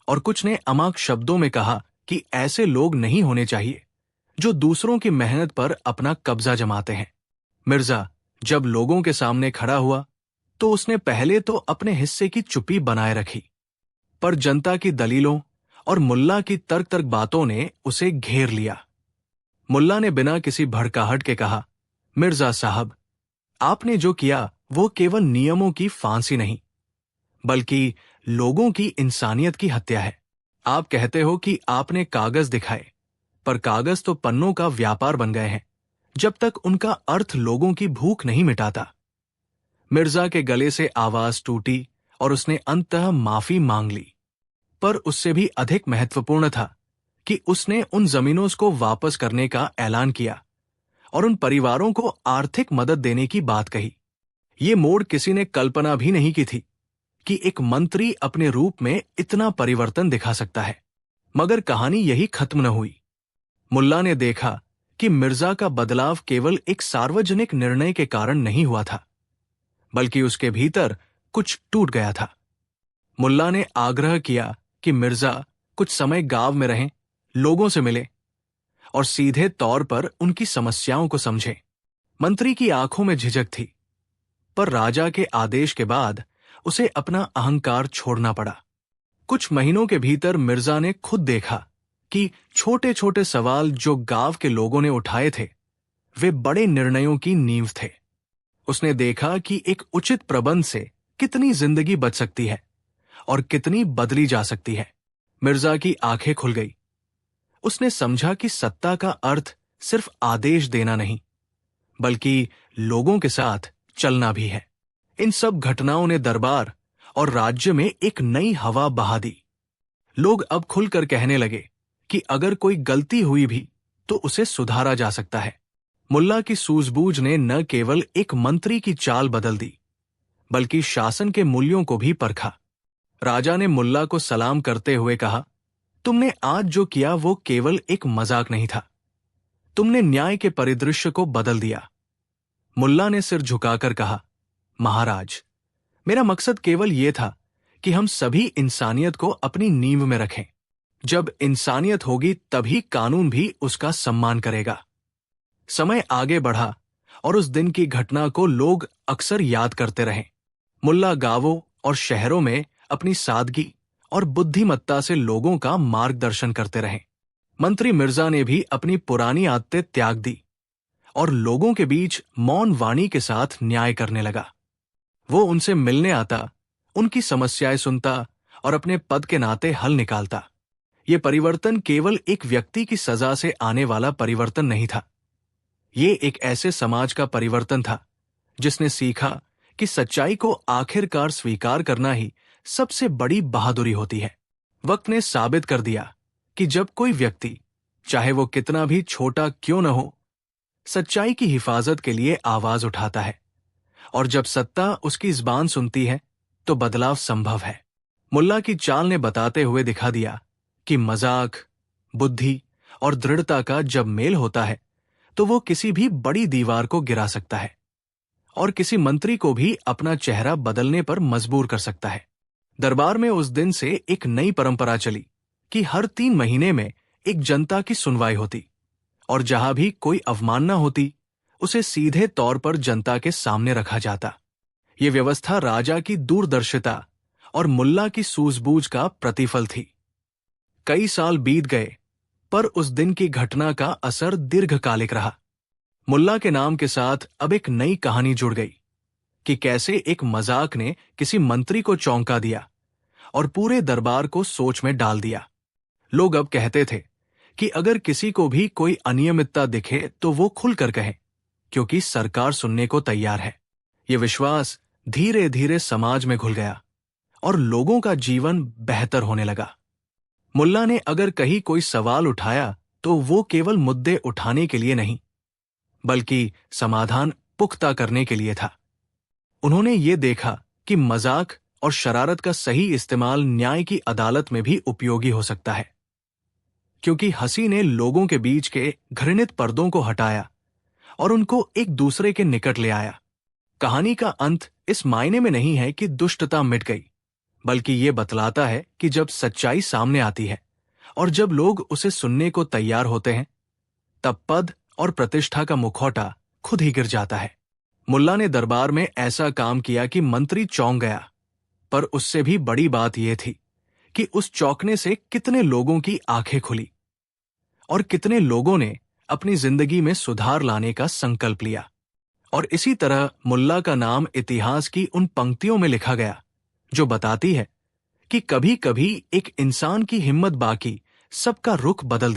और कुछ ने अमाक शब्दों में कहा कि ऐसे लोग नहीं होने चाहिए जो दूसरों की मेहनत पर अपना कब्जा जमाते हैं। मिर्जा जब लोगों के सामने खड़ा हुआ तो उसने पहले तो अपने हिस्से की चुप्पी बनाए रखी, पर जनता की दलीलों और मुल्ला की तर्क तर्क बातों ने उसे घेर लिया। मुल्ला ने बिना किसी भड़काहट के कहा, मिर्जा साहब, आपने जो किया वो केवल नियमों की फांसी नहीं, बल्कि लोगों की इंसानियत की हत्या है। आप कहते हो कि आपने कागज दिखाए, पर कागज तो पन्नों का व्यापार बन गए हैं जब तक उनका अर्थ लोगों की भूख नहीं मिटाता। मिर्जा के गले से आवाज टूटी और उसने अंततः माफी मांग ली, पर उससे भी अधिक महत्वपूर्ण था कि उसने उन जमीनों को वापस करने का ऐलान किया और उन परिवारों को आर्थिक मदद देने की बात कही। ये मोड़ किसी ने कल्पना भी नहीं की थी कि एक मंत्री अपने रूप में इतना परिवर्तन दिखा सकता है। मगर कहानी यही खत्म न हुई। मुल्ला ने देखा कि मिर्जा का बदलाव केवल एक सार्वजनिक निर्णय के कारण नहीं हुआ था, बल्कि उसके भीतर कुछ टूट गया था। मुल्ला ने आग्रह किया कि मिर्जा कुछ समय गांव में रहें, लोगों से मिले और सीधे तौर पर उनकी समस्याओं को समझें। मंत्री की आंखों में झिझक थी, पर राजा के आदेश के बाद उसे अपना अहंकार छोड़ना पड़ा। कुछ महीनों के भीतर मिर्जा ने खुद देखा कि छोटे छोटे सवाल जो गांव के लोगों ने उठाए थे, वे बड़े निर्णयों की नींव थे। उसने देखा कि एक उचित प्रबंध से कितनी जिंदगी बच सकती है और कितनी बदली जा सकती है। मिर्जा की आंखें खुल गई। उसने समझा कि सत्ता का अर्थ सिर्फ आदेश देना नहीं, बल्कि लोगों के साथ चलना भी है। इन सब घटनाओं ने दरबार और राज्य में एक नई हवा बहा दी। लोग अब खुलकर कहने लगे कि अगर कोई गलती हुई भी तो उसे सुधारा जा सकता है। मुल्ला की सूझबूझ ने न केवल एक मंत्री की चाल बदल दी, बल्कि शासन के मूल्यों को भी परखा। राजा ने मुल्ला को सलाम करते हुए कहा, तुमने आज जो किया वो केवल एक मजाक नहीं था, तुमने न्याय के परिदृश्य को बदल दिया। मुल्ला ने सिर झुकाकर कहा, महाराज, मेरा मकसद केवल यह था कि हम सभी इंसानियत को अपनी नींव में रखें। जब इंसानियत होगी तभी कानून भी उसका सम्मान करेगा। समय आगे बढ़ा और उस दिन की घटना को लोग अक्सर याद करते रहे। मुल्ला गांवों और शहरों में अपनी सादगी और बुद्धिमत्ता से लोगों का मार्गदर्शन करते रहे। मंत्री मिर्जा ने भी अपनी पुरानी आदतें त्याग दी और लोगों के बीच मौन वाणी के साथ न्याय करने लगा। वो उनसे मिलने आता, उनकी समस्याएं सुनता और अपने पद के नाते हल निकालता। ये परिवर्तन केवल एक व्यक्ति की सजा से आने वाला परिवर्तन नहीं था। ये एक ऐसे समाज का परिवर्तन था जिसने सीखा कि सच्चाई को आखिरकार स्वीकार करना ही सबसे बड़ी बहादुरी होती है। वक्त ने साबित कर दिया कि जब कोई व्यक्ति, चाहे वो कितना भी छोटा क्यों न हो, सच्चाई की हिफाजत के लिए आवाज उठाता है और जब सत्ता उसकी ज़बान सुनती है तो बदलाव संभव है। मुल्ला की चाल ने बताते हुए दिखा दिया कि मजाक, बुद्धि और दृढ़ता का जब मेल होता है तो वो किसी भी बड़ी दीवार को गिरा सकता है और किसी मंत्री को भी अपना चेहरा बदलने पर मजबूर कर सकता है। दरबार में उस दिन से एक नई परंपरा चली कि हर 3 महीने में एक जनता की सुनवाई होती और जहां भी कोई अवमानना होती उसे सीधे तौर पर जनता के सामने रखा जाता। ये व्यवस्था राजा की दूरदर्शिता और मुल्ला की सूझबूझ का प्रतिफल थी। कई साल बीत गए, पर उस दिन की घटना का असर दीर्घकालिक रहा। मुल्ला के नाम के साथ अब एक नई कहानी जुड़ गई कि कैसे एक मजाक ने किसी मंत्री को चौंका दिया और पूरे दरबार को सोच में डाल दिया। लोग अब कहते थे कि अगर किसी को भी कोई अनियमितता दिखे तो वो खुलकर कहे, क्योंकि सरकार सुनने को तैयार है। ये विश्वास धीरे धीरे समाज में घुल गया और लोगों का जीवन बेहतर होने लगा। मुल्ला ने अगर कहीं कोई सवाल उठाया तो वो केवल मुद्दे उठाने के लिए नहीं, बल्कि समाधान पुख्ता करने के लिए था। उन्होंने ये देखा कि मजाक और शरारत का सही इस्तेमाल न्याय की अदालत में भी उपयोगी हो सकता है, क्योंकि हंसी ने लोगों के बीच के घृणित पर्दों को हटाया और उनको एक दूसरे के निकट ले आया। कहानी का अंत इस मायने में नहीं है कि दुष्टता मिट गई, बल्कि ये बतलाता है कि जब सच्चाई सामने आती है और जब लोग उसे सुनने को तैयार होते हैं, तब पद और प्रतिष्ठा का मुखौटा खुद ही गिर जाता है। मुल्ला ने दरबार में ऐसा काम किया कि मंत्री चौंक गया, पर उससे भी बड़ी बात यह थी कि उस चौंकने से कितने लोगों की आंखें खुली और कितने लोगों ने अपनी जिंदगी में सुधार लाने का संकल्प लिया। और इसी तरह मुल्ला का नाम इतिहास की उन पंक्तियों में लिखा गया जो बताती है कि कभी कभी एक इंसान की हिम्मत बाकी सबका रुख बदल देती है।